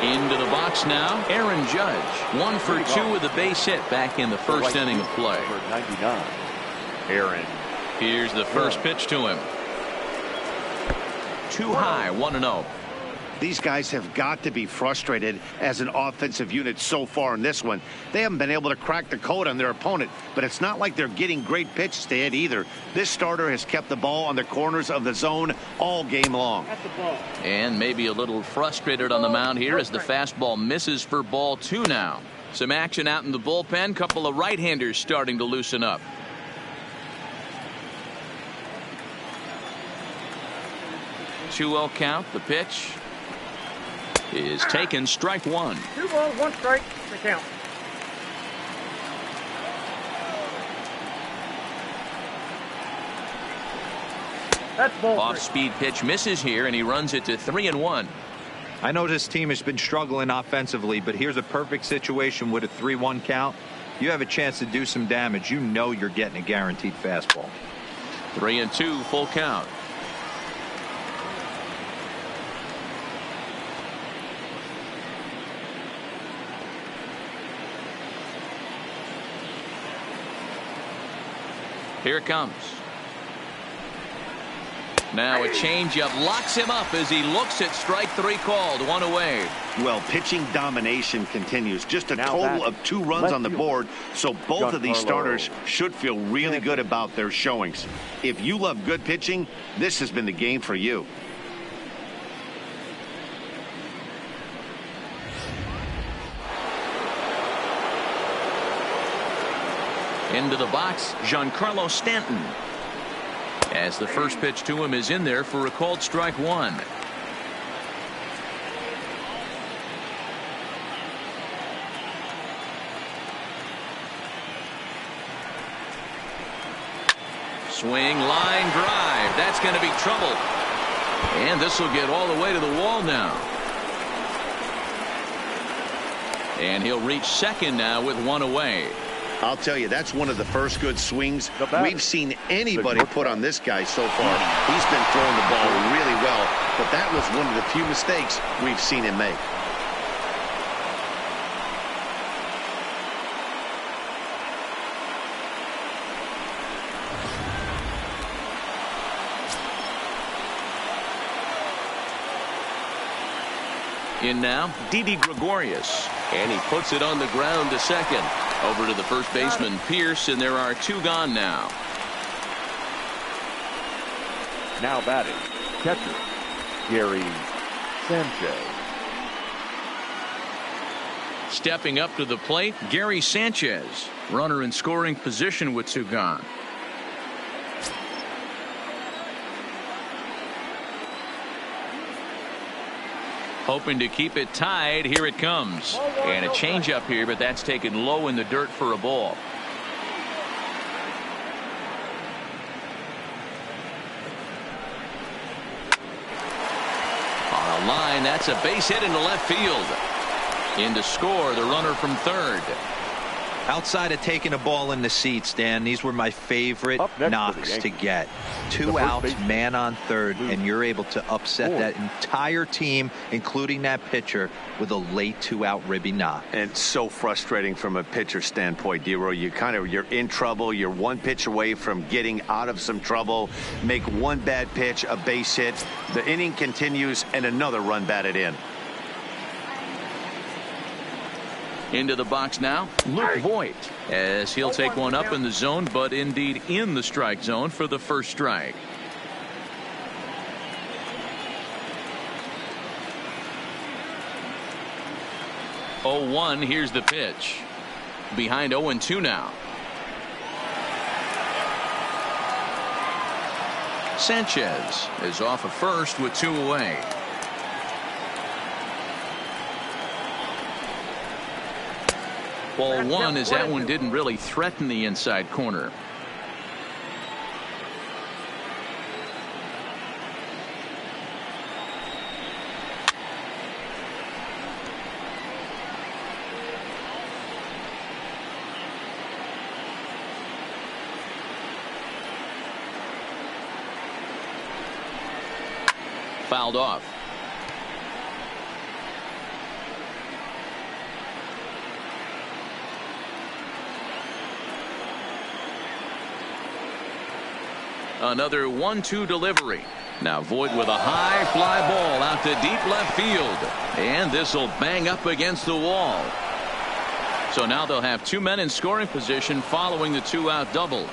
Into the box now, Aaron Judge. 1 for 2 with a base hit back in the first inning of play. 99. Aaron. Here's the first pitch to him. Too high. 1-0. These guys have got to be frustrated as an offensive unit so far in this one. They haven't been able to crack the code on their opponent, but it's not like they're getting great pitches to hit either. This starter has kept the ball on the corners of the zone all game long. And maybe a little frustrated on the mound here as the fastball misses for ball 2 now. Some action out in the bullpen. Couple of right-handers starting to loosen up. Two-0 count. The pitch is taken. Strike 1. 2 balls, 1 strike. The count. That's ball 3. Off-speed pitch misses here, and he runs it to 3-1. I know this team has been struggling offensively, but here's a perfect situation with a 3-1 count. You have a chance to do some damage. You know you're getting a guaranteed fastball. 3-2, full count. Here it comes. Now a changeup locks him up as he looks at strike 3 called. 1 away. Well, pitching domination continues. Just a total of 2 runs on the board, so both of these starters should feel really good about their showings. If you love good pitching, this has been the game for you. Into the box, Giancarlo Stanton. As the first pitch to him is in there for a called strike 1. Swing, line drive. That's going to be trouble. And this will get all the way to the wall now. And he'll reach second now with 1 away. I'll tell you, that's one of the first good swings we've seen anybody put on this guy so far. He's been throwing the ball really well, but that was one of the few mistakes we've seen him make. In now, Didi Gregorius. And he puts it on the ground to second. Over to the first baseman, Pierce, and there are 2 gone now. Now batting, catcher, Gary Sanchez. Stepping up to the plate, Gary Sanchez. Runner in scoring position with 2 gone. Hoping to keep it tied. Here it comes. And a changeup here, but that's taken low in the dirt for a ball. On a line, that's a base hit into left field. In to score the runner from third. Outside of taking a ball in the seats, Dan, these were my favorite knocks to get. 2 outs, man on third, and you're able to upset that entire team, including that pitcher, with a late 2-out ribby knock. And so frustrating from a pitcher standpoint, D-Roy. You're in trouble. You're 1 pitch away from getting out of some trouble. Make 1 bad pitch, a base hit. The inning continues, and another run batted in. Into the box now, Luke Voigt, as he'll take one up in the zone, but indeed in the strike zone for the first strike. Oh, 1, here's the pitch. Behind 0-2 now. Sanchez is off of first with 2 away. Ball 1 as that one didn't really threaten the inside corner. Fouled off. Another 1-2 delivery. Now Voit with a high fly ball out to deep left field. And this will bang up against the wall. So now they'll have 2 men in scoring position following the 2-out double.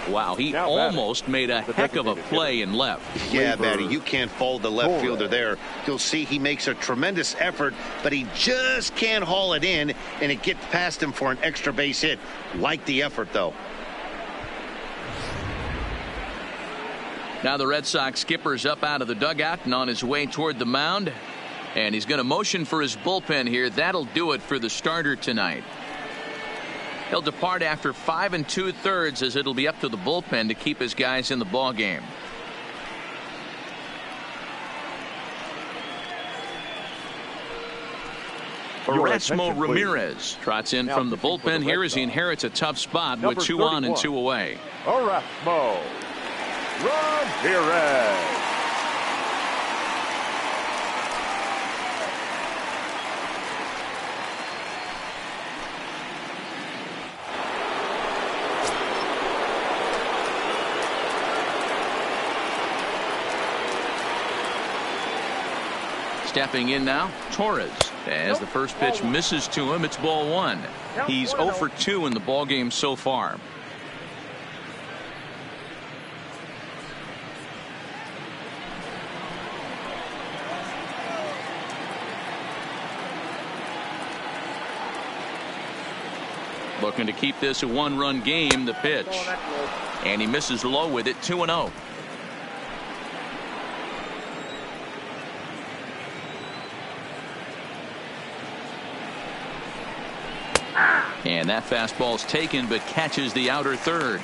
Wow, he almost made a heck of a play in left. Yeah, Matty, you can't fault the left fielder there. You'll see he makes a tremendous effort, but he just can't haul it in, and it gets past him for an extra base hit. Like the effort, though. Now the Red Sox skipper's up out of the dugout and on his way toward the mound. And he's going to motion for his bullpen here. That'll do it for the starter tonight. He'll depart after 5 2/3 as it'll be up to the bullpen to keep his guys in the ball game. Erasmo Ramirez trots in from the bullpen here as he inherits a tough spot with 2 on and 2 away. Erasmo Ramirez. Stepping in now, Torres. As the first pitch misses to him, it's ball 1. He's 0 for 2 in the ball game so far. Looking to keep this a 1-run game, the pitch. And he misses low with it, 2-0. And that fastball's taken but catches the outer third.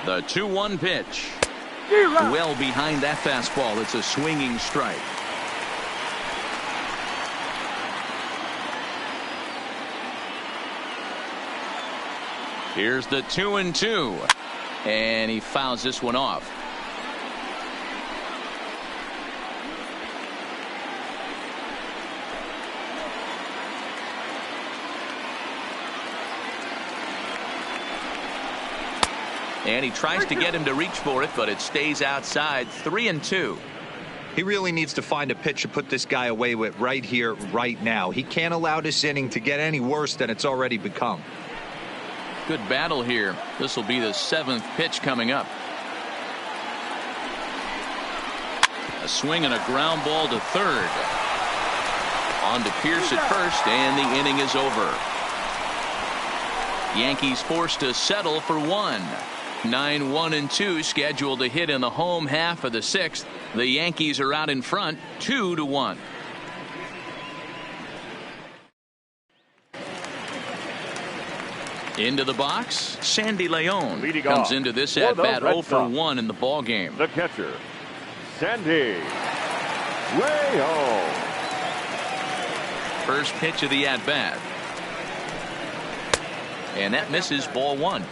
The 2-1 pitch. Well behind that fastball. It's a swinging strike. Here's the 2-2. And he fouls this one off. And he tries to get him to reach for it, but it stays outside. 3-2. He really needs to find a pitch to put this guy away with right here, right now. He can't allow this inning to get any worse than it's already become. Good battle here. This will be the 7th pitch coming up. A swing and a ground ball to third. On to Pierce at first, and the inning is over. Yankees forced to settle for 1. 9-1-2 scheduled to hit in the home half of the 6th. The Yankees are out in front 2-1. Into the box, Sandy Leon Leading comes off into this for at the bat Red 0 for Sox. 1 in the ball game. The catcher, Sandy Leon. First pitch of the at bat. And that misses, ball 1.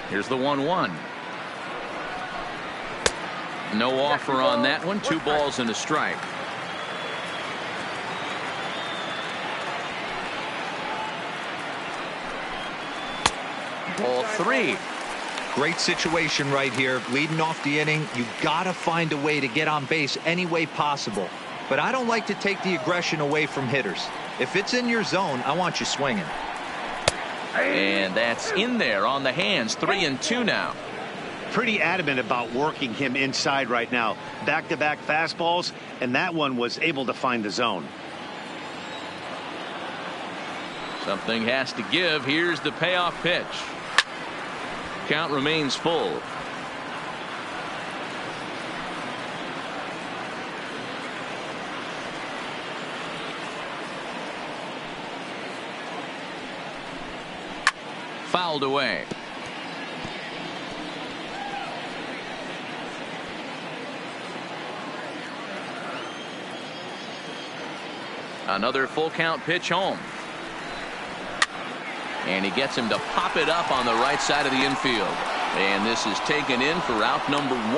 Here's the 1-1. No offer on that one. 2 balls and a strike. Ball 3. Great situation right here. Leading off the inning, you gotta find a way to get on base any way possible. But I don't like to take the aggression away from hitters. If it's in your zone, I want you swinging. And that's in there on the hands. 3-2 now. Pretty adamant about working him inside right now. Back-to-back fastballs, and that one was able to find the zone. Something has to give. Here's the payoff pitch. Count remains full. Fouled away. Another full count pitch home. And he gets him to pop it up on the right side of the infield. And this is taken in for out number 1.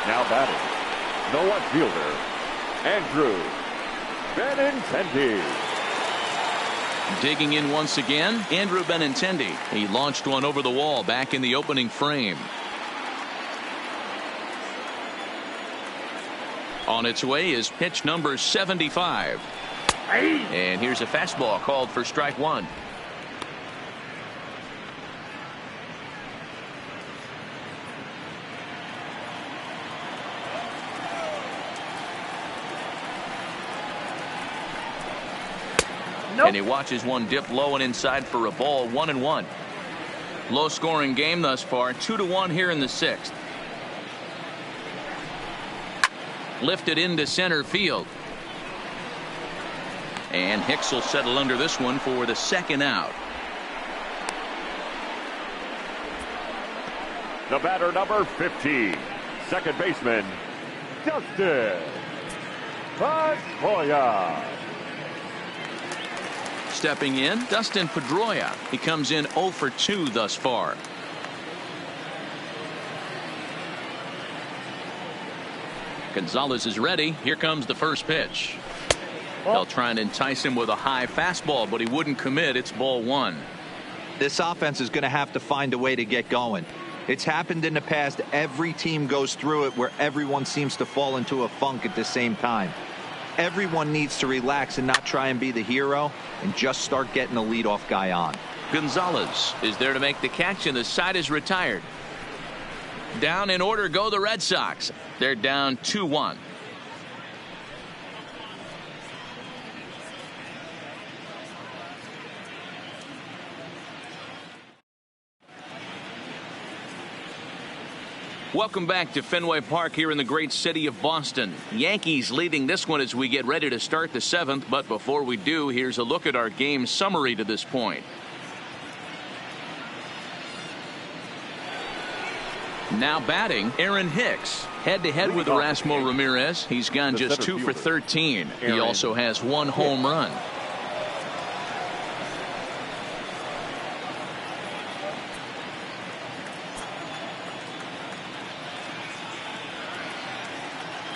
Now batting, the left fielder, Andrew Benintendi. Digging in once again, Andrew Benintendi. He launched one over the wall back in the opening frame. On its way is pitch number 75. And here's a fastball called for strike 1. Nope. And he watches one dip low and inside for a ball. 1-1. Low scoring game thus far. 2-1 here in the 6th. Lifted into center field. And Hicks will settle under this one for the second out. The batter, number 15, second baseman, Dustin Pedroia. Stepping in, Dustin Pedroia. He comes in 0 for 2 thus far. Gonzalez is ready. Here comes the first pitch. They'll try and entice him with a high fastball, but he wouldn't commit. It's ball 1. This offense is going to have to find a way to get going. It's happened in the past. Every team goes through it where everyone seems to fall into a funk at the same time. Everyone needs to relax and not try and be the hero and just start getting the leadoff guy on. Gonzalez is there to make the catch, and the side is retired. Down in order go the Red Sox. They're down 2-1. Welcome back to Fenway Park here in the great city of Boston. Yankees leading this one as we get ready to start the 7th. But before we do, here's a look at our game summary to this point. Now batting, Aaron Hicks. Head-to-head with Erasmo Ramirez. He's gone just 2 for 13. He also has 1 home run.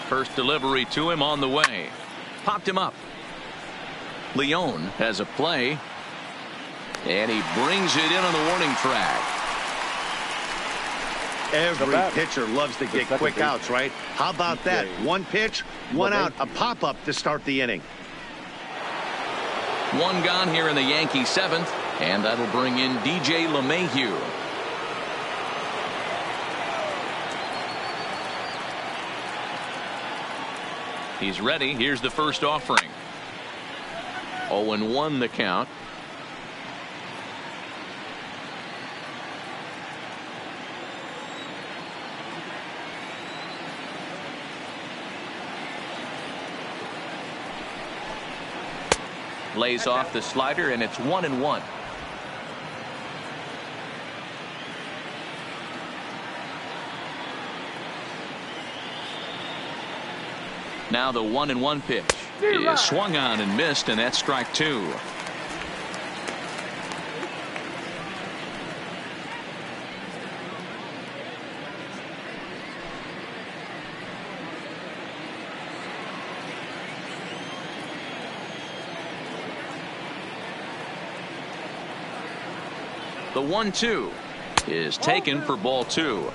First delivery to him on the way. Popped him up. Leone has a play. And he brings it in on the warning track. Every pitcher loves to get quick outs, right? How about that? One pitch, one out, a pop-up to start the inning. 1 gone here in the Yankee 7th. And that'll bring in DJ LeMahieu. He's ready. Here's the first offering. 0-1 the count. Lays off the slider, and it's 1-1. Now the 1-1 pitch is swung on and missed, and that's strike 2. The 1-2 is taken for ball 2.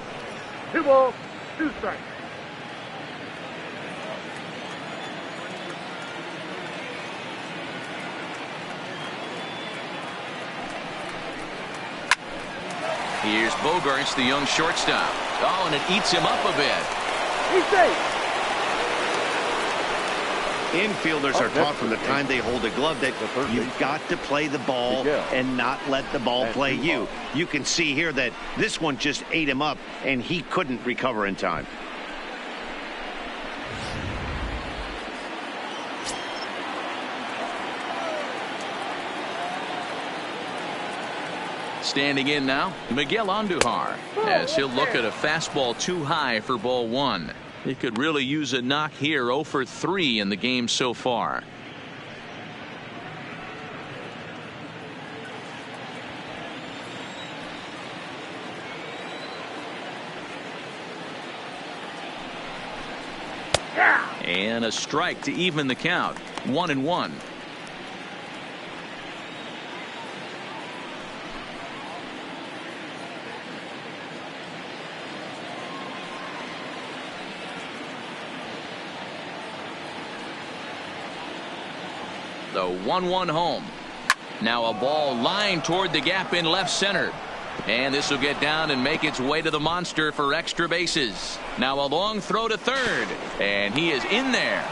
2 balls, 2 strikes. Here's Bogarts, the young shortstop. Oh, and it eats him up a bit. He's safe. Infielders are taught from the time they hold a glove that you've got to play the ball and not let the ball play you. You can see here that this one just ate him up, and he couldn't recover in time. Standing in now, Miguel Andujar, as he'll look at a fastball too high for ball 1. He could really use a knock here. 0 for 3 in the game so far. And a strike to even the count. 1-1. The 1-1 home. Now a ball lined toward the gap in left center. And this will get down and make its way to the monster for extra bases. Now a long throw to third. And he is in there.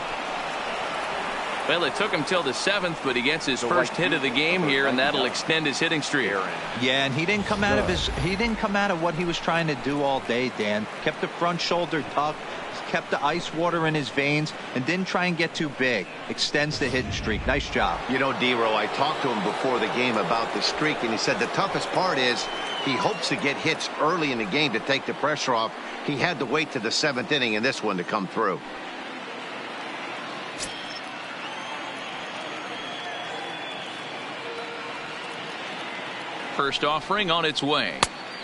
Well, it took him till the 7th, but he gets his first hit of the game here, and that'll extend his hitting streak. Yeah, and he didn't come out of what he was trying to do all day, Dan. Kept the front shoulder tucked, kept the ice water in his veins, and didn't try and get too big. Extends the hitting streak. Nice job. You know, D-Row, I talked to him before the game about the streak, and he said the toughest part is he hopes to get hits early in the game to take the pressure off. He had to wait to the 7th inning in this one to come through. First offering on its way.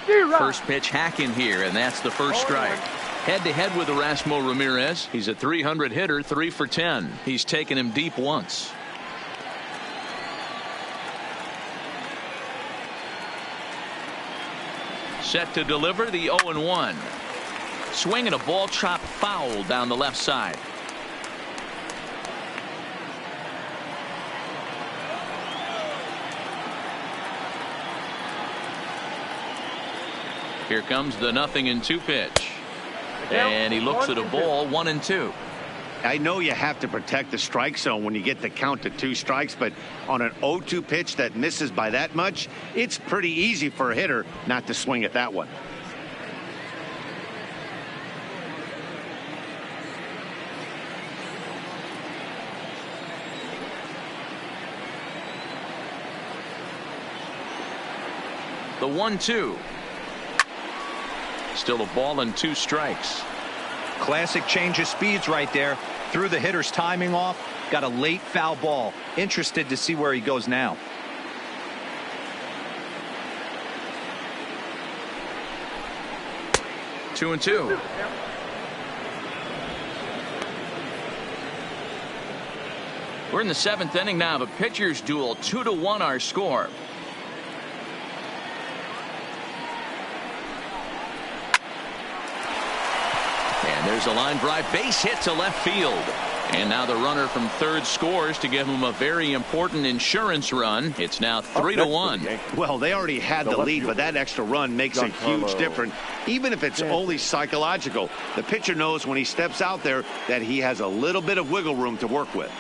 First pitch hacking here, and that's the first strike. Head-to-head with Erasmo Ramirez. He's a .300 hitter, 3 for 10. He's taken him deep once. Set to deliver the 0-1. Swing and a ball chopped foul down the left side. Here comes the 0-2 pitch. And he looks at a ball, 1-2. I know you have to protect the strike zone when you get the count to 2 strikes, but on an 0-2 pitch that misses by that much, it's pretty easy for a hitter not to swing at that one. The 1-2. Still a ball and 2 strikes. Classic change of speeds right there. Threw the hitter's timing off. Got a late foul ball. Interested to see where he goes now. Two and two. We're in the 7th inning now of a pitcher's duel. 2-1 our score. There's a line drive base hit to left field. And now the runner from third scores to give him a very important insurance run. It's now 3-1. Well, they already had the lead, but that extra run makes a huge difference. Even if it's only psychological, the pitcher knows when he steps out there that he has a little bit of wiggle room to work with.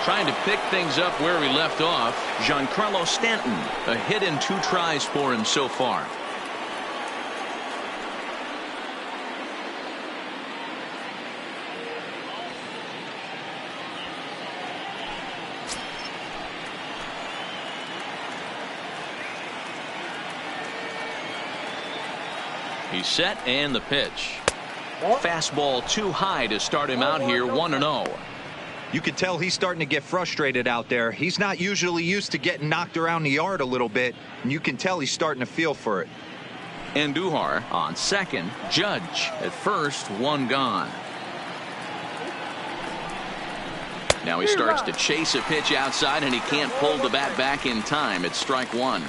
Trying to pick things up where we left off, Giancarlo Stanton. A hit in 2 tries for him so far. He's set and the pitch. Fastball too high to start him out here. 1-0. You can tell he's starting to get frustrated out there. He's not usually used to getting knocked around the yard a little bit, and you can tell he's starting to feel for it. Andujar on second. Judge at first. 1 gone. Now he starts to chase a pitch outside, and he can't pull the bat back in time. It's strike 1.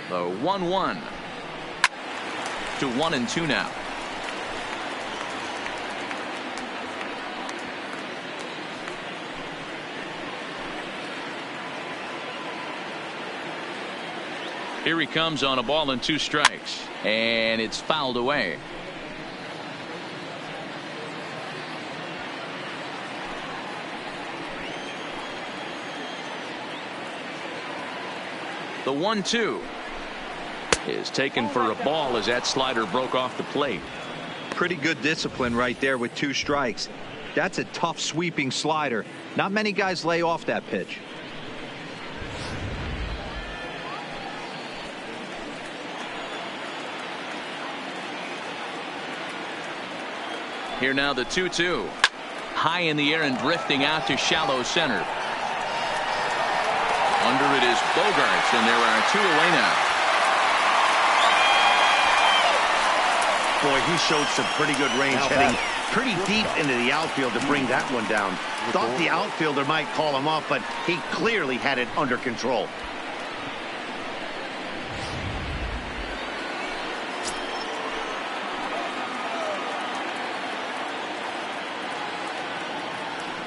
The 1-1 to 1-2 now. Here he comes on a ball and 2 strikes, and it's fouled away. The 1-2 is taken for a ball as that slider broke off the plate. Pretty good discipline right there with 2 strikes. That's a tough sweeping slider. Not many guys lay off that pitch. Here now the 2-2. High in the air and drifting out to shallow center. Under it is Bogarts, and there are 2 away now. Boy, he showed some pretty good range heading pretty deep into the outfield to bring that one down. Thought the outfielder might call him off, but he clearly had it under control.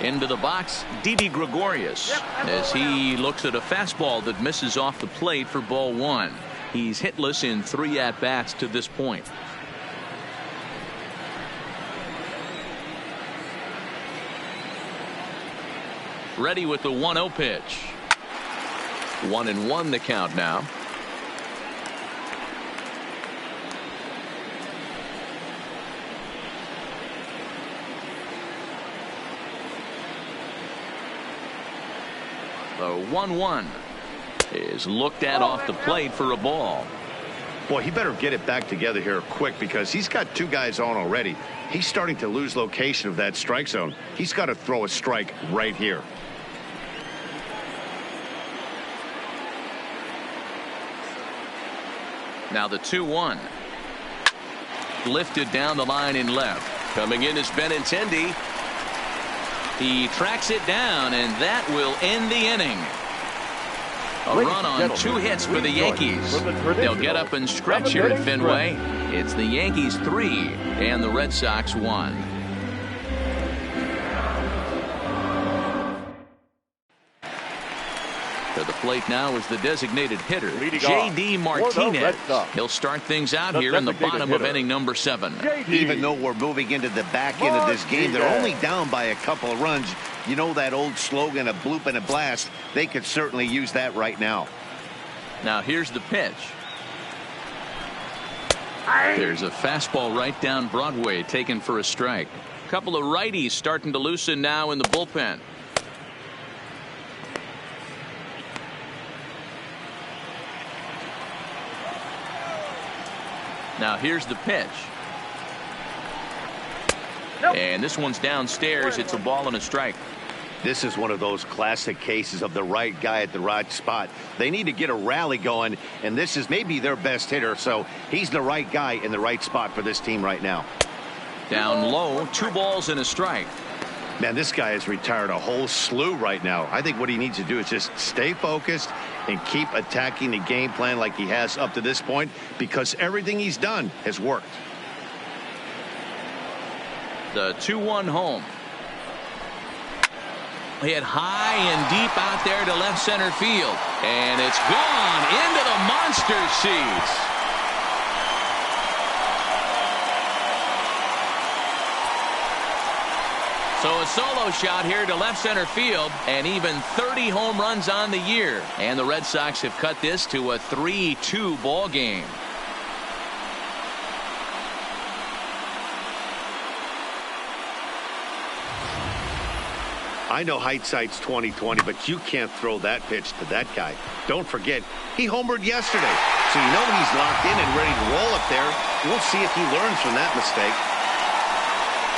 Into the box, Didi Gregorius, as he looks at a fastball that misses off the plate for ball 1. He's hitless in 3 at-bats to this point. Ready with the 1-0 pitch. 1-1 the count now. The 1-1 is looked at off the plate for a ball. Boy, he better get it back together here quick because he's got 2 guys on already. He's starting to lose location of that strike zone. He's got to throw a strike right here. Now the 2-1. Lifted down the line in left. Coming in is Benintendi. He tracks it down, and that will end the inning. A run on 2 hits for the Yankees. They'll get up and stretch here at Fenway. It's the Yankees 3 and the Red Sox 1. To the plate now is the designated hitter, J.D. Martinez. He'll start things out here in the bottom of inning number 7. Even though we're moving into the back end of this game, they're only down by a couple of runs. You know that old slogan, a bloop and a blast. They could certainly use that right now. Now here's the pitch. There's a fastball right down Broadway taken for a strike. A couple of righties starting to loosen now in the bullpen. Now here's the pitch. And this one's downstairs. It's a ball and a strike. This is one of those classic cases of the right guy at the right spot. They need to get a rally going, and this is maybe their best hitter, so he's the right guy in the right spot for this team right now. Down low, 2 balls and a strike. Man, this guy has retired a whole slew right now. I think what he needs to do is just stay focused and keep attacking the game plan like he has up to this point, because everything he's done has worked. The 2-1 home. Hit high and deep out there to left center field. And it's gone into the monster seats. So a solo shot here to left center field, and even 30 home runs on the year. And the Red Sox have cut this to a 3-2 ball game. I know hindsight's 20/20, but you can't throw that pitch to that guy. Don't forget, he homered yesterday, so you know he's locked in and ready to roll up there. We'll see if he learns from that mistake.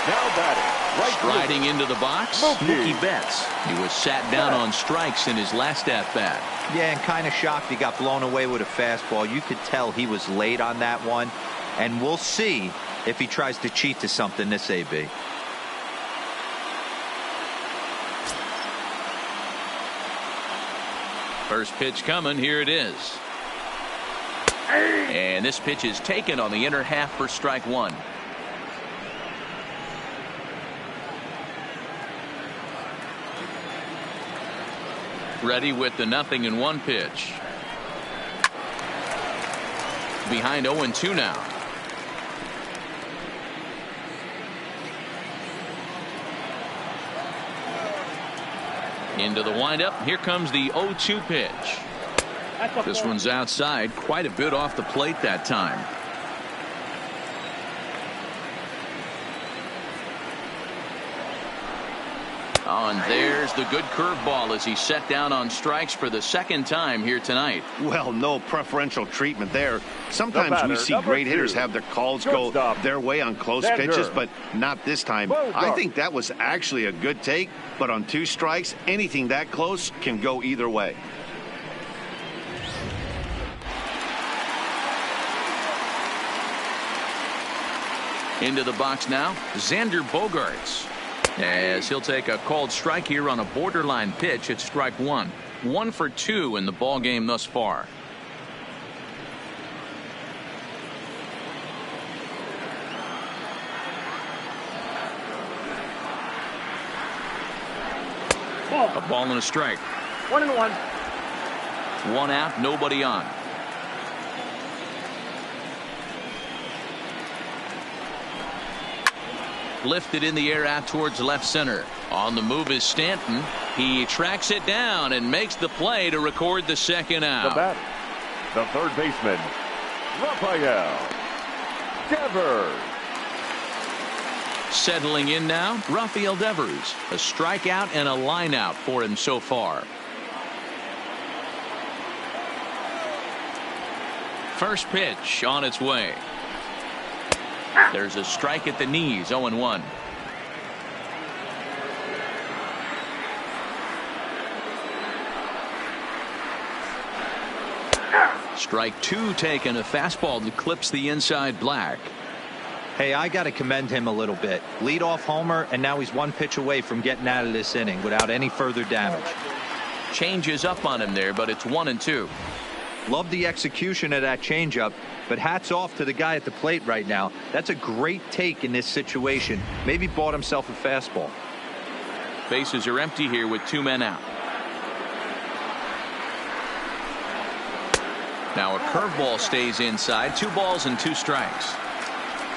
Now batting, right striding into the box, Mookie Betts. He was sat down on strikes in his last at-bat. Yeah, and kind of shocked he got blown away with a fastball. You could tell he was late on that one, and we'll see if he tries to cheat to something this AB. First pitch coming. Here it is. And this pitch is taken on the inner half for strike 1. Ready with the 0-1 pitch. Behind 0-2 now. Into the windup. Here comes the 0-2 pitch. This one's outside, quite a bit off the plate that time. Oh, and there's the good curveball as he set down on strikes for the second time here tonight. Well, no preferential treatment there. Sometimes we see great hitters have their calls go their way on close pitches, but not this time. I think that was actually a good take, but on 2 strikes, anything that close can go either way. Into the box now, Xander Bogaerts. As he'll take a called strike here on a borderline pitch at strike 1. 1 for 2 in the ball game thus far. A ball and a strike. 1-1. 1 out, nobody on. Lifted in the air out towards left center. On the move is Stanton. He tracks it down and makes the play to record the second out. The batter, the third baseman, Rafael Devers. Settling in now, Rafael Devers. A strikeout and a line out for him so far. First pitch on its way. There's a strike at the knees, 0-1. Strike 2 taken, a fastball that clips the inside black. Hey, I got to commend him a little bit. Leadoff homer, and now he's 1 pitch away from getting out of this inning without any further damage. Changes up on him there, but it's 1-2. Love the execution of that changeup, but hats off to the guy at the plate right now. That's a great take in this situation. Maybe bought himself a fastball. Bases are empty here with 2 men out. Now a curveball stays inside. 2 balls and 2 strikes.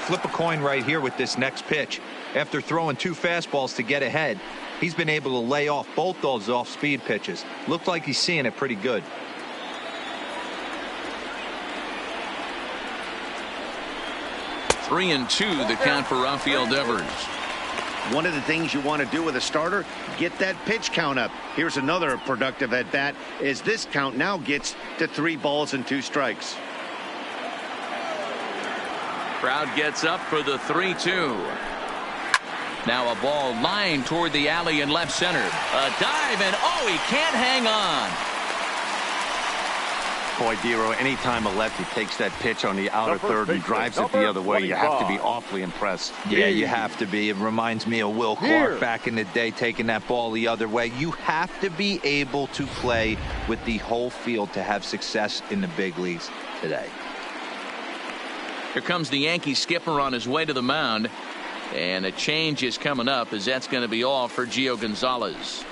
Flip a coin right here with this next pitch. After throwing 2 fastballs to get ahead, he's been able to lay off both those off-speed pitches. Looked like he's seeing it pretty good. 3-2 the count for Rafael Devers. One of the things you want to do with a starter, get that pitch count up. Here's another productive at bat as this count now gets to 3 balls and 2 strikes. Crowd gets up for the 3-2. Now a ball lined toward the alley in left center. A dive, and oh, he can't hang on. Boy, Dero, anytime a lefty takes that pitch on the outer third and drives it the other way, you have to be awfully impressed. Yeah, you have to be. It reminds me of Will Clark back in the day taking that ball the other way. You have to be able to play with the whole field to have success in the big leagues today. Here comes the Yankee skipper on his way to the mound. And a change is coming up as that's going to be all for Gio Gonzalez.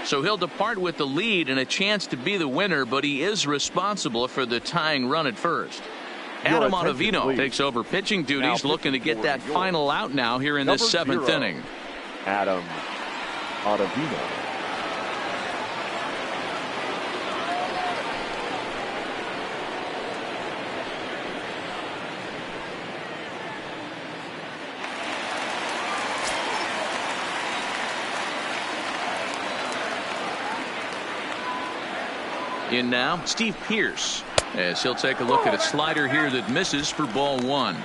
So he'll depart with the lead and a chance to be the winner, but he is responsible for the tying run at first. Adam Ottavino takes over pitching duties, looking to get that final out now here in this 7th inning. Adam Ottavino. In now, Steve Pearce, as he'll take a look at a slider here that misses for ball 1.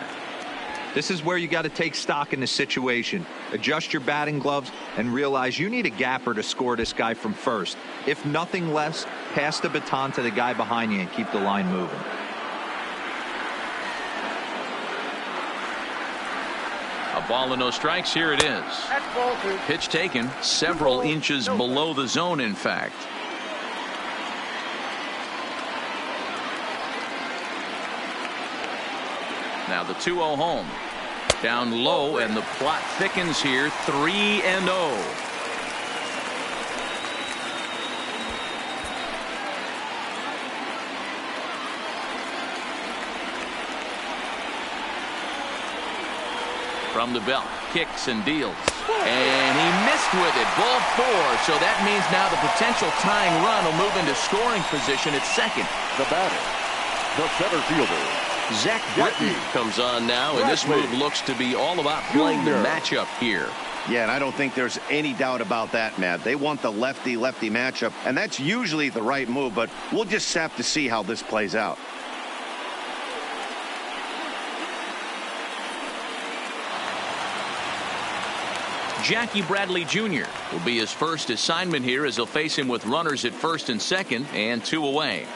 This is where you got to take stock in the situation. Adjust your batting gloves and realize you need a gapper to score this guy from first. If nothing less, pass the baton to the guy behind you and keep the line moving. A ball and no strikes. Here it is. Pitch taken several inches below the zone, in fact. Now the 2-0 home. Down low, and the plot thickens here. 3-0. From the belt, kicks and deals. And he missed with it. Ball 4. So that means now the potential tying run will move into scoring position at second. The batter, the center fielder, Zach Britton comes on now, and this move looks to be all about playing the matchup here. Yeah, and I don't think there's any doubt about that, Matt. They want the lefty-lefty matchup, and that's usually the right move, but we'll just have to see how this plays out. Jackie Bradley Jr. will be his first assignment here as he'll face him with runners at first and second and 2 away.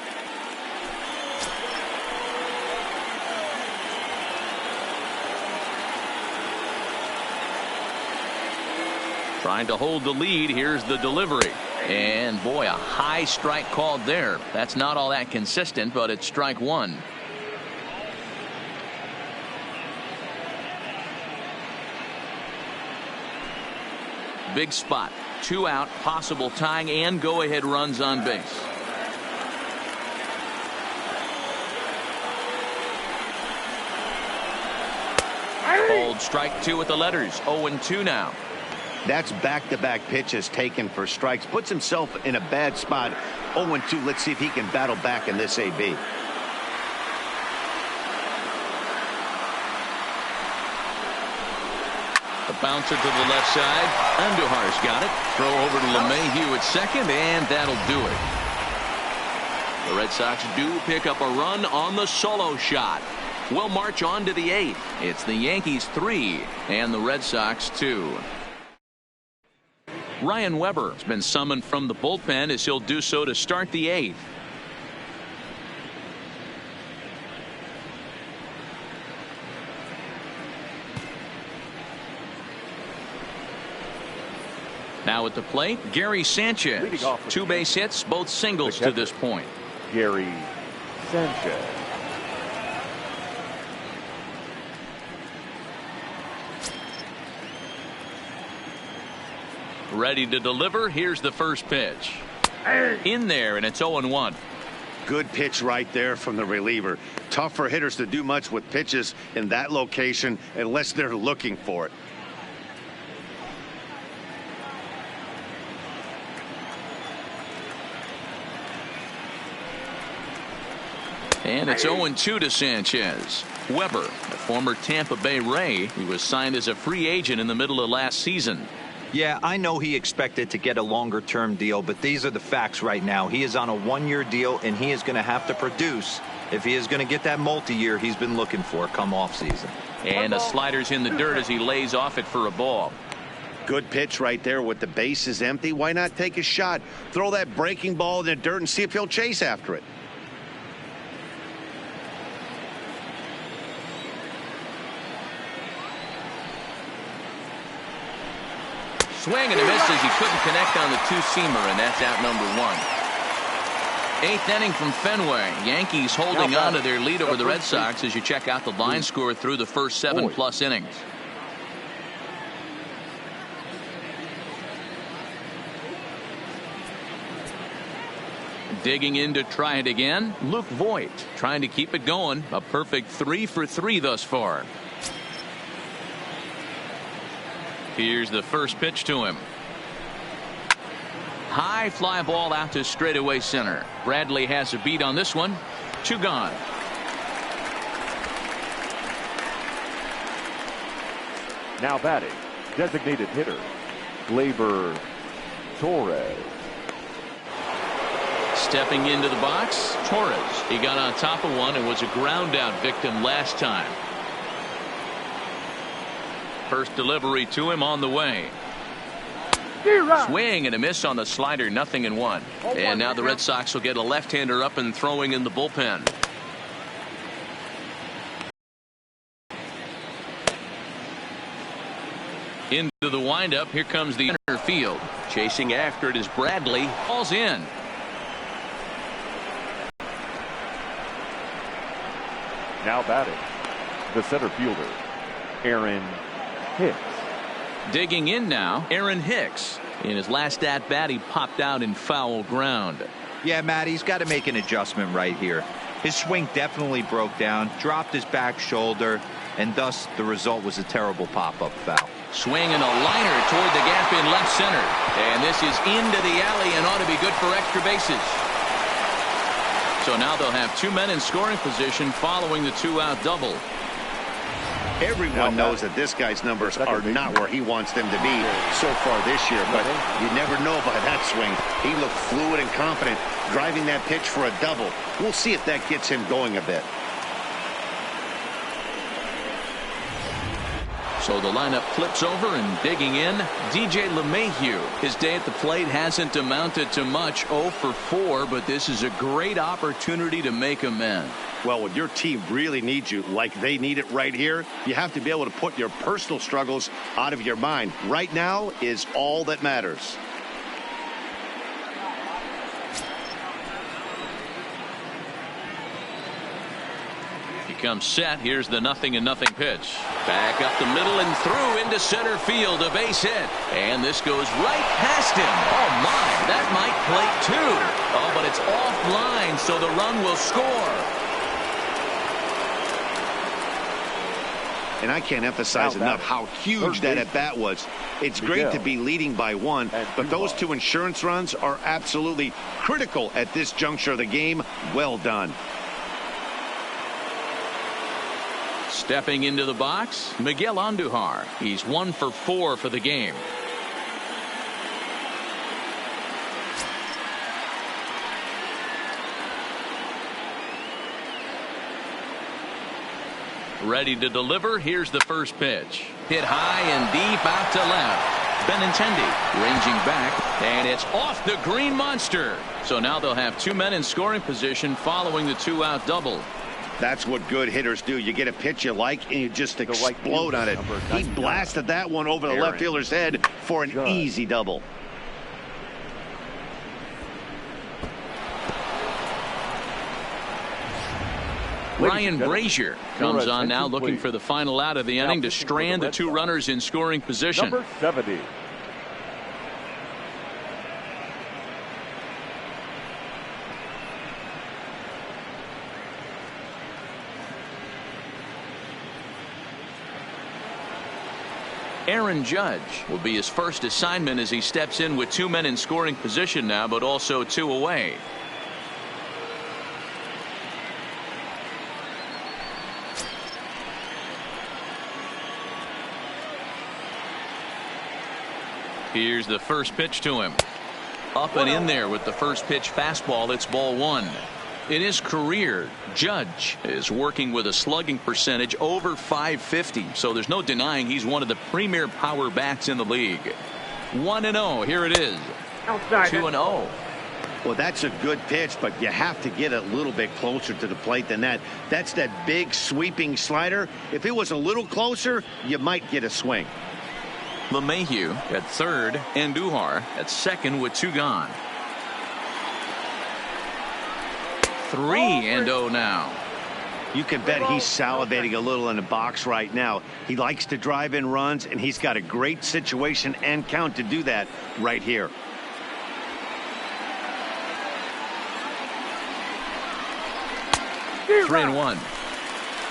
Trying to hold the lead. Here's the delivery. And boy, a high strike called there. That's not all that consistent, but it's strike 1. Big spot. 2 out, possible tying and go-ahead runs on base. Called strike 2 with the letters. 0-2 now. That's back-to-back pitches taken for strikes. Puts himself in a bad spot. 0-2. Let's see if he can battle back in this AB. The bouncer to the left side. Andujar's got it. Throw over to LeMahieu at second, and that'll do it. The Red Sox do pick up a run on the solo shot. We'll march on to the 8th. It's the Yankees 3 and the Red Sox 2. Ryan Weber has been summoned from the bullpen as he'll do so to start the 8th. Now at the plate, Gary Sanchez. 2 base hits, both singles to this point. Gary Sanchez. Ready to deliver. Here's the first pitch. In there, and it's 0-1. Good pitch right there from the reliever. Tough for hitters to do much with pitches in that location unless they're looking for it. And it's 0-2 to Sanchez. Weber, the former Tampa Bay Ray, he was signed as a free agent in the middle of last season. Yeah, I know he expected to get a longer-term deal, but these are the facts right now. He is on a 1-year deal, and he is going to have to produce if he is going to get that multi-year he's been looking for come off-season. And a slider's in the dirt as he lays off it for a ball. Good pitch right there with the bases empty. Why not take a shot? Throw that breaking ball in the dirt and see if he'll chase after it. Swing and a miss as he couldn't connect on the 2-seamer, and that's out number 1. 8th inning from Fenway. Yankees holding on to their lead over the Red Sox as you check out the line score through the first 7+ innings. Digging in to try it again, Luke Voit trying to keep it going. A perfect 3 for 3 thus far. Here's the first pitch to him. High fly ball out to straightaway center. Bradley has a beat on this one. 2 gone. Now batting, designated hitter, Gleyber Torres. Stepping into the box, Torres. He got on top of one and was a ground out victim last time. First delivery to him on the way. Swing and a miss on the slider, 0-1. And now the Red Sox will get a left-hander up and throwing in the bullpen. Into the windup, here comes the center field. Chasing after it is Bradley. Falls in. Now batting, the center fielder, Aaron Hicks. Digging in now, Aaron Hicks. In his last at-bat, he popped out in foul ground. Yeah, Matt, he's got to make an adjustment right here. His swing definitely broke down, dropped his back shoulder, and thus the result was a terrible pop-up foul. Swing and a liner toward the gap in left center. And this is into the alley and ought to be good for extra bases. So now they'll have 2 men in scoring position following the 2-out double. Everyone knows that this guy's numbers are not where he wants them to be so far this year, but you never know by that swing. He looked fluid and confident, driving that pitch for a double. We'll see if that gets him going a bit. So the lineup flips over, and digging in, DJ LeMahieu. His day at the plate hasn't amounted to much, 0 for 4, but this is a great opportunity to make amends. Well, when your team really needs you, like they need it right here, you have to be able to put your personal struggles out of your mind. Right now is all that matters. Comes set. Here's the 0-0 pitch. Back up the middle and through into center field. A base hit. And this goes right past him. Oh, my. That might plate two. Oh, but it's offline, so the run will score. And I can't emphasize enough how huge that at-bat was. It's great to be leading by one, but those two insurance runs are absolutely critical at this juncture of the game. Well done. Stepping into the box, Miguel Andujar. He's 1 for 4 for the game. Ready to deliver. Here's the first pitch. Hit high and deep out to left. Benintendi ranging back, and it's off the green monster. So now they'll have 2 men in scoring position following the 2-out double. That's what good hitters do. You get a pitch you like, and you just explode on it. He blasted that one over the left fielder's head for an easy double. Ryan Brazier comes on now, looking for the final out of the inning to strand the 2 runners in scoring position. Number 70. Aaron Judge will be his first assignment as he steps in with 2 men in scoring position now, but also 2 away. Here's the first pitch to him. Up and in there with the first pitch fastball. It's ball 1. In his career, Judge is working with a slugging percentage over .550, so there's no denying he's one of the premier power bats in the league. 1-0. Here it is. 2-0. Well, that's a good pitch, but you have to get a little bit closer to the plate than that. That's that big sweeping slider. If it was a little closer, you might get a swing. LeMahieu at third, and Andujar at second with 2 gone. 3-0 now. You can bet he's salivating a little in the box right now. He likes to drive in runs, and he's got a great situation and count to do that right here. Three and 1.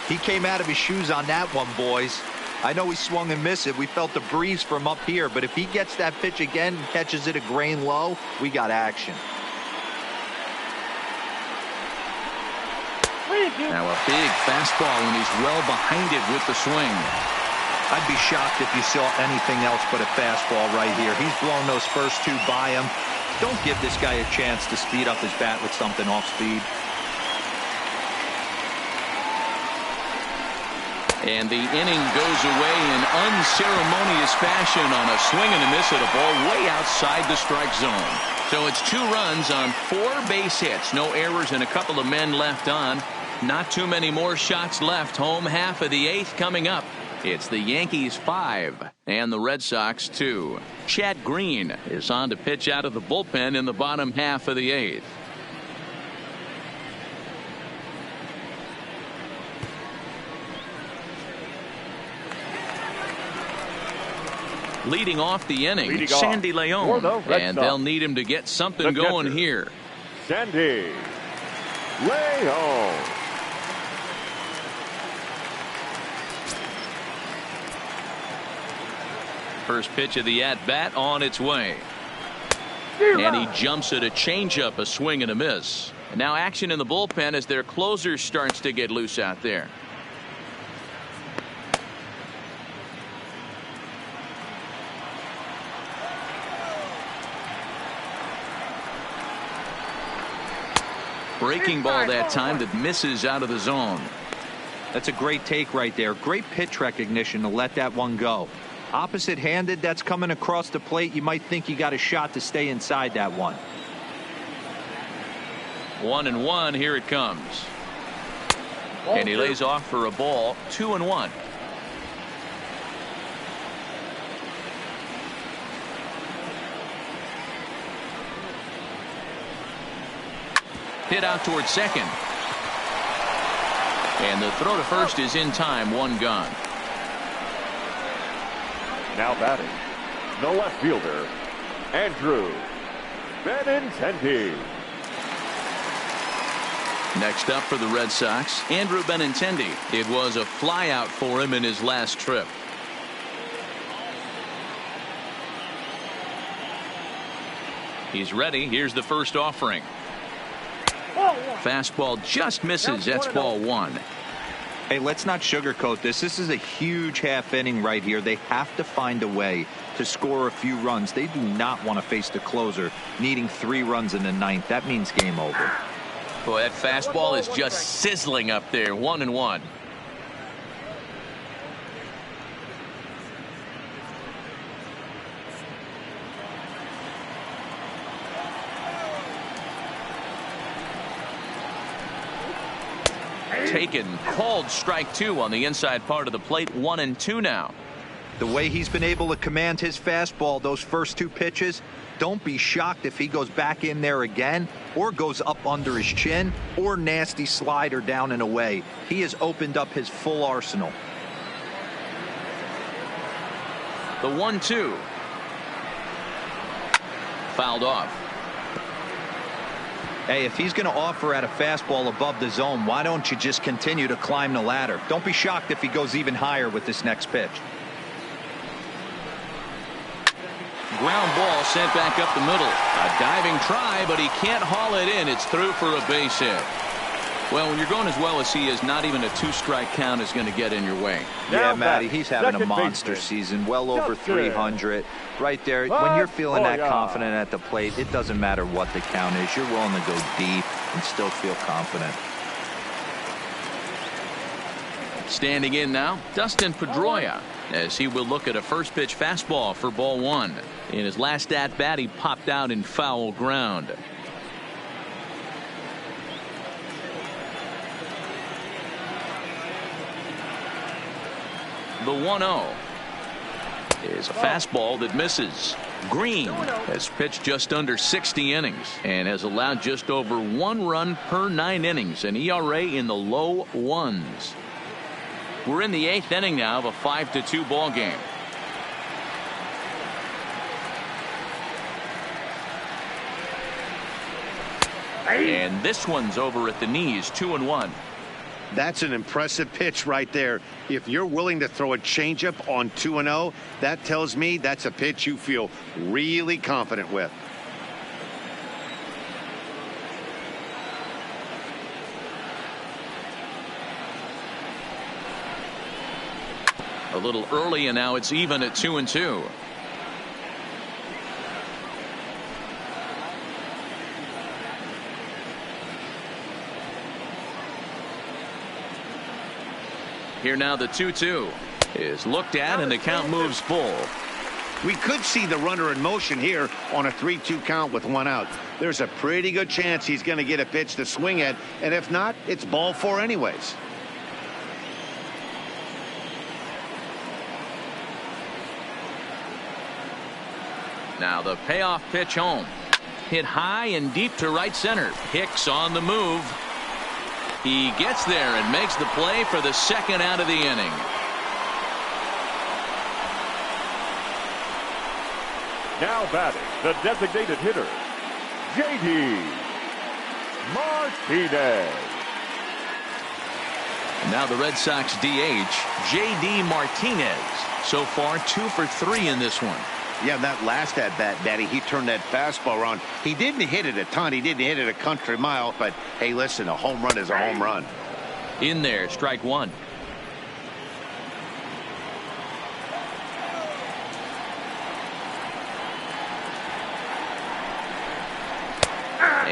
He came out of his shoes on that one, boys. I know he swung and missed it. We felt the breeze from up here, but if he gets that pitch again and catches it a grain low, we got action. Now a big fastball, and he's well behind it with the swing. I'd be shocked if you saw anything else but a fastball right here. He's blown those first 2 by him. Don't give this guy a chance to speed up his bat with something off speed. And the inning goes away in unceremonious fashion on a swing and a miss at a ball way outside the strike zone. So it's 2 runs on 4 base hits. No errors and a couple of men left on. Not too many more shots left. Home half of the 8th coming up. It's the Yankees 5 and the Red Sox 2. Chad Green is on to pitch out of the bullpen in the bottom half of the 8th. Leading off the inning, Sandy Leon, and they'll need him to get something going here. Sandy Leon. First pitch of the at-bat on its way. And he jumps at a changeup, a swing and a miss. And now action in the bullpen as their closer starts to get loose out there. breaking ball that time that misses out of the zone. That's a great take right there. Great pitch recognition to let that one go. Opposite-handed, that's coming across the plate. You might think you got a shot to stay inside that one. 1-1. Here it comes. And he lays off for a ball. 2-1. Hit out towards second. And the throw to first is in time. One gone. Now batting, the left fielder, Andrew Benintendi. Next up for the Red Sox, Andrew Benintendi. It was a flyout for him in his last trip. He's ready. Here's the first offering. Fastball just misses. That's ball one. Hey, let's not sugarcoat this. This is a huge half inning right here. They have to find a way to score a few runs. They do not want to face the closer needing 3 runs in the 9th. That means game over. Boy, that fastball is just sizzling up there. 1-1. Taken, called strike 2 on the inside part of the plate. 1-2 now. The way he's been able to command his fastball those first 2 pitches, don't be shocked if he goes back in there again or goes up under his chin or nasty slider down and away. He has opened up his full arsenal. The 1-2. Fouled off. Hey, if he's going to offer at a fastball above the zone, why don't you just continue to climb the ladder? Don't be shocked if he goes even higher with this next pitch. Ground ball sent back up the middle. A diving try, but he can't haul it in. It's through for a base hit. Well, when you're going as well as he is, not even a 2-strike count is going to get in your way. Yeah, Matty, he's having a monster season, well over 300. Right there, when you're feeling that confident at the plate, it doesn't matter what the count is. You're willing to go deep and still feel confident. Standing in now, Dustin Pedroia, as he will look at a first pitch fastball for ball 1. In his last at bat, he popped out in foul ground. The 1-0 is a fastball that misses. Green has pitched just under 60 innings and has allowed just over 1 run per 9 innings, an ERA in the low 1s. We're in the 8th inning now of a 5-2 ball game. And this one's over at the knees. 2-1. That's an impressive pitch right there. If you're willing to throw a changeup on 2-0, that tells me that's a pitch you feel really confident with. A little early, and now it's even at 2-2. Here now the 2-2 is looked at, and the count moves full. We could see the runner in motion here on a 3-2 count with 1 out. There's a pretty good chance he's going to get a pitch to swing at, and if not, it's ball 4 anyways. Now the payoff pitch home. Hit high and deep to right center. Hicks on the move. He gets there and makes the play for the second out of the inning. Now batting, the designated hitter, J.D. Martinez. And now the Red Sox DH, J.D. Martinez. So far 2 for 3 in this one. Yeah, that last at bat, Daddy, he turned that fastball around. He didn't hit it a ton. He didn't hit it a country mile. But, hey, listen, a home run is a home run. In there, strike 1.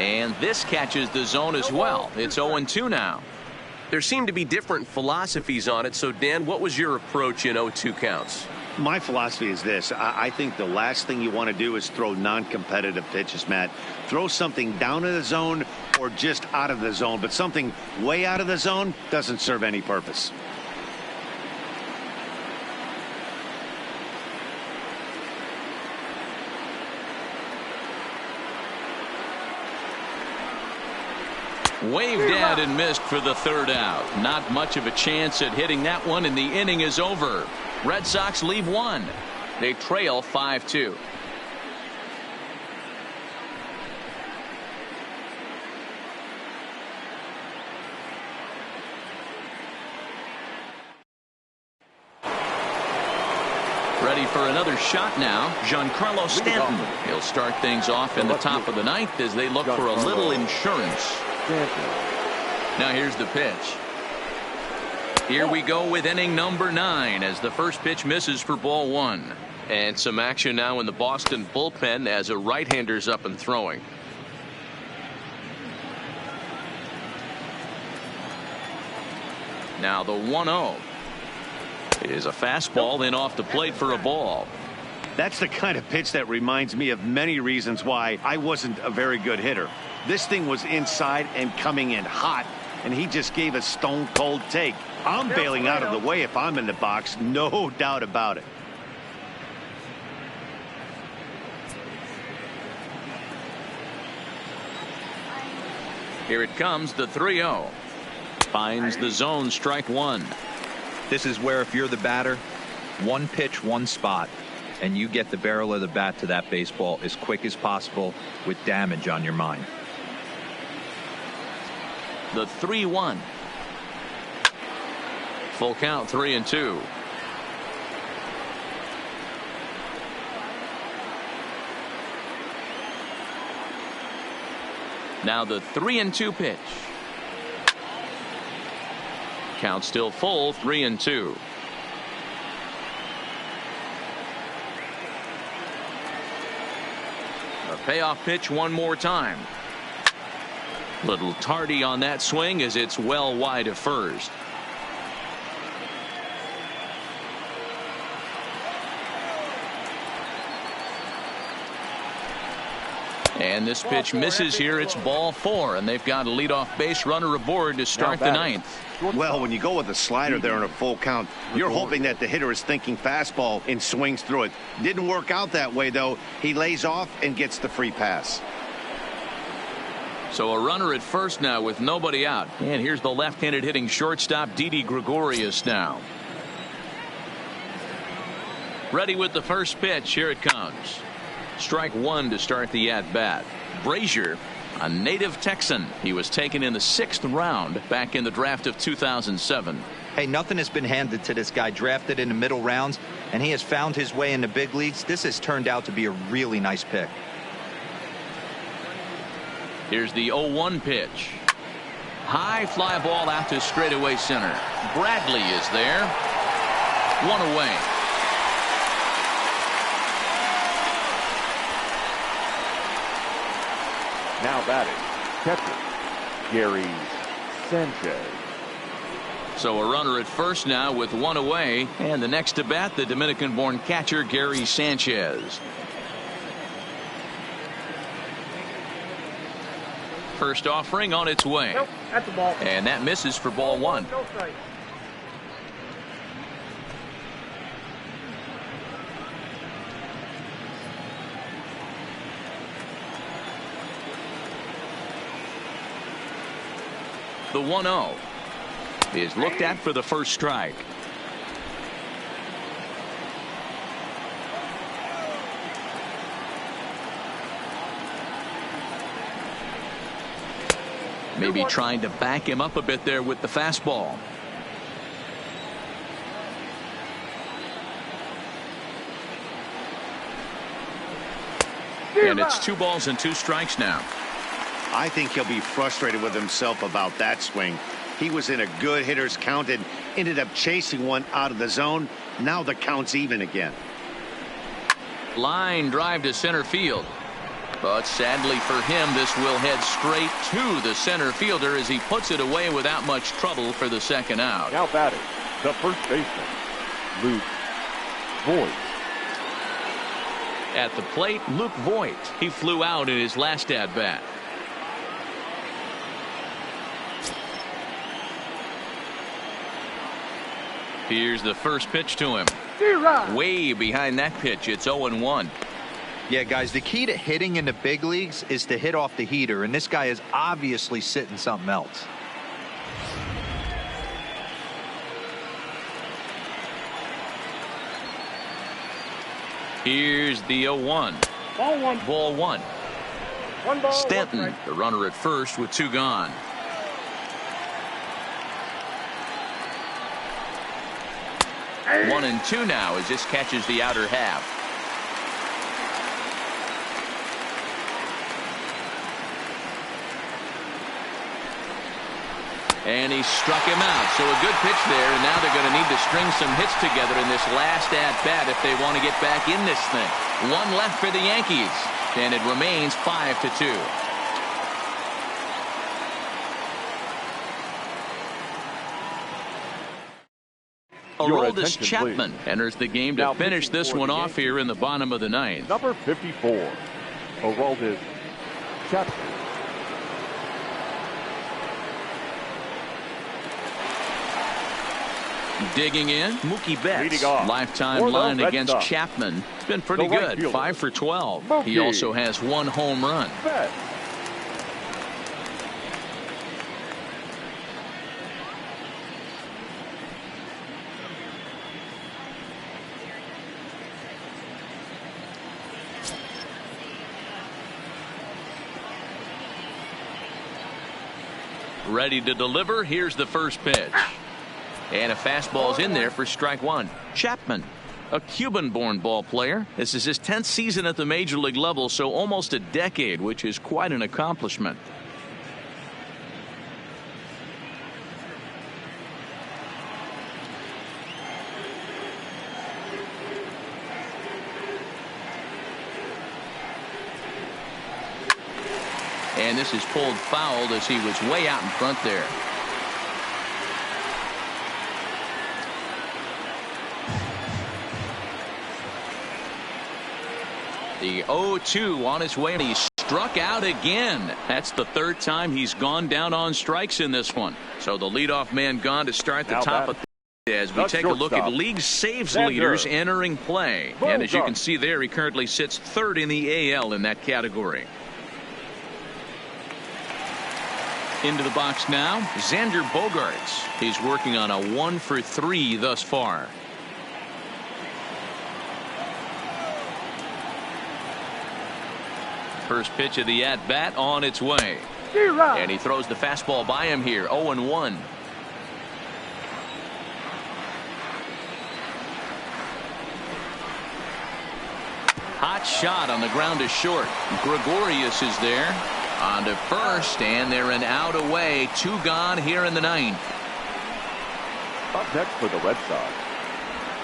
And this catches the zone as well. It's 0-2 now. There seem to be different philosophies on it. So, Dan, what was your approach in 0-2 counts? My philosophy is this. I think the last thing you want to do is throw non-competitive pitches, Matt. Throw something down in the zone or just out of the zone. But something way out of the zone doesn't serve any purpose. Waved at and missed for the third out. Not much of a chance at hitting that one, and the inning is over. Red Sox leave one. They trail 5-2. Ready for another shot now, Giancarlo Stanton. He'll start things off in the top of the ninth as they look for a little insurance. Now here's the pitch. Here we go with inning number 9 as the first pitch misses for ball 1. And some action now in the Boston bullpen as a right-hander's up and throwing. Now the 1-0 is a fastball in off the plate for a ball. That's the kind of pitch that reminds me of many reasons why I wasn't a very good hitter. This thing was inside and coming in hot, and he just gave a stone cold take. I'm bailing out of the way if I'm in the box, no doubt about it. Here it comes, the 3-0. Finds the zone, strike one. This is where if you're the batter, one pitch, one spot, and you get the barrel of the bat to that baseball as quick as possible with damage on your mind. The 3-1. Full count, 3-2. Now the 3-2 pitch. Count still full, 3-2. A payoff pitch one more time. Little tardy on that swing as it's well wide of first. And this pitch misses here. It's ball 4, and they've got a leadoff base runner aboard to start the ninth. Well, when you go with a slider there in a full count, you're hoping that the hitter is thinking fastball and swings through it. Didn't work out that way, though. He lays off and gets the free pass. So a runner at first now with nobody out. And here's the left-handed hitting shortstop, Didi Gregorius now. Ready with the first pitch. Here it comes. Strike one to start the at-bat. Brazier, a native Texan. He was taken in the 6th round back in the draft of 2007. Hey, nothing has been handed to this guy. Drafted in the middle rounds, and he has found his way in the big leagues. This has turned out to be a really nice pick. Here's the 0-1 pitch. High fly ball out to straightaway center. Bradley is there. One away. Now batting, catcher, Gary Sanchez. So a runner at first now with one away. And the next to bat, the Dominican-born catcher, Gary Sanchez. First offering on its way. Nope, that's a ball. And that misses for ball 1. No strike. The 1-0 is looked at for the first strike. Maybe trying to back him up a bit there with the fastball. And it's 2 balls and 2 strikes now. I think he'll be frustrated with himself about that swing. He was in a good hitter's count and ended up chasing one out of the zone. Now the count's even again. Line drive to center field. But sadly for him, this will head straight to the center fielder as he puts it away without much trouble for the second out. Now batting, the first baseman, Luke Voigt. At the plate, Luke Voigt. He flew out in his last at-bat. Here's the first pitch to him. Way behind that pitch. It's 0-1. Yeah, guys, the key to hitting in the big leagues is to hit off the heater, and this guy is obviously sitting something else. Here's the 0-1. Ball one. Ball one. One ball. Stanton, one strike. the runner at first with 2 gone. Hey. 1-2 now as this catches the outer half. And he struck him out. So a good pitch there, and now they're going to need to string some hits together in this last at-bat if they want to get back in this thing. 1 left for the Yankees, and it remains 5-2. Aroldis Chapman enters the game to finish this one off here in the bottom of the 9th. Number 54, Aroldis Chapman. Digging in, Mookie Betts. off. Lifetime line against Chapman. It's been pretty right good, fielder. 5 for 12. Mookie. He also has 1 home run. Betts. Ready to deliver. Here's the first pitch. And a fastball's in there for strike 1. Chapman, a Cuban-born ball player. This is his 10th season at the major league level, so almost a decade, which is quite an accomplishment. And this is pulled foul as he was way out in front there. The 0-2 on his way, and he struck out again. That's the 3rd time he's gone down on strikes in this one. So the leadoff man gone to start the top of as we take a look at league saves leaders entering play. And as you can see there, he currently sits 3rd in the AL in that category. Into the box now, Xander Bogaerts. He's working on a 1 for 3 thus far. First pitch of the at-bat on its way. And he throws the fastball by him here. 0-1. Hot shot on the ground to short. Gregorius is there. On to first, and they're an out away. 2 gone here in the 9th. Up next for the Red Sox,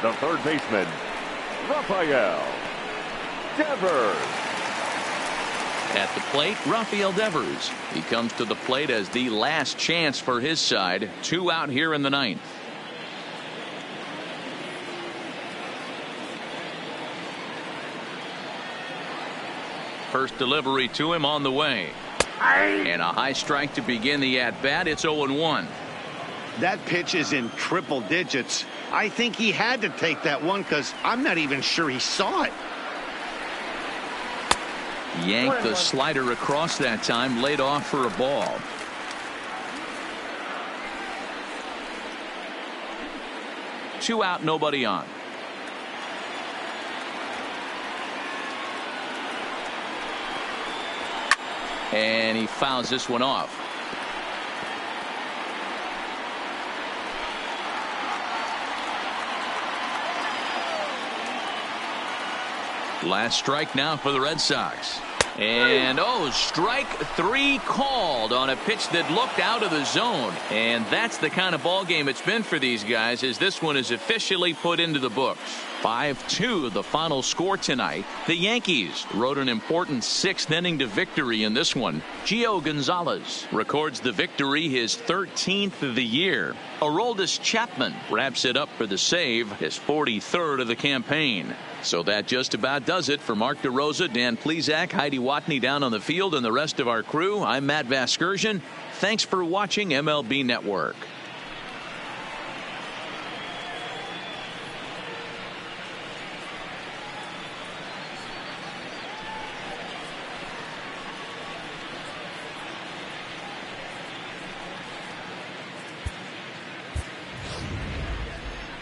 the 3rd baseman, Rafael Devers. At the plate, Rafael Devers. He comes to the plate as the last chance for his side. 2 out here in the 9th. First delivery to him on the way. And a high strike to begin the at-bat. It's 0-1. That pitch is in triple digits. I think he had to take that one because I'm not even sure he saw it. Yanked the slider across that time, laid off for a ball. Two out, nobody on. And he fouls this one off. Last strike now for the Red Sox. And strike 3 called on a pitch that looked out of the zone. And that's the kind of ball game it's been for these guys, as this one is officially put into the books. 5-2 the final score tonight. The Yankees rode an important 6th inning to victory in this one. Gio Gonzalez records the victory, his 13th of the year. Aroldis Chapman wraps it up for the save, his 43rd of the campaign. So that just about does it for Mark DeRosa, Dan Plesac, Heidi Watney down on the field, and the rest of our crew. I'm Matt Vasgersian. Thanks for watching MLB Network.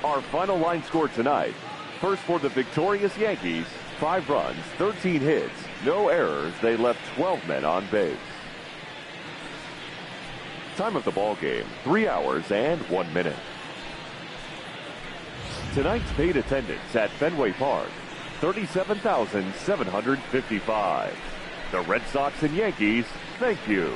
Our final line score tonight. First for the victorious Yankees, 5 runs, 13 hits, no errors. They left 12 men on base. Time of the ball game, 3 hours and 1 minute. Tonight's paid attendance at Fenway Park, 37,755. The Red Sox and Yankees, thank you.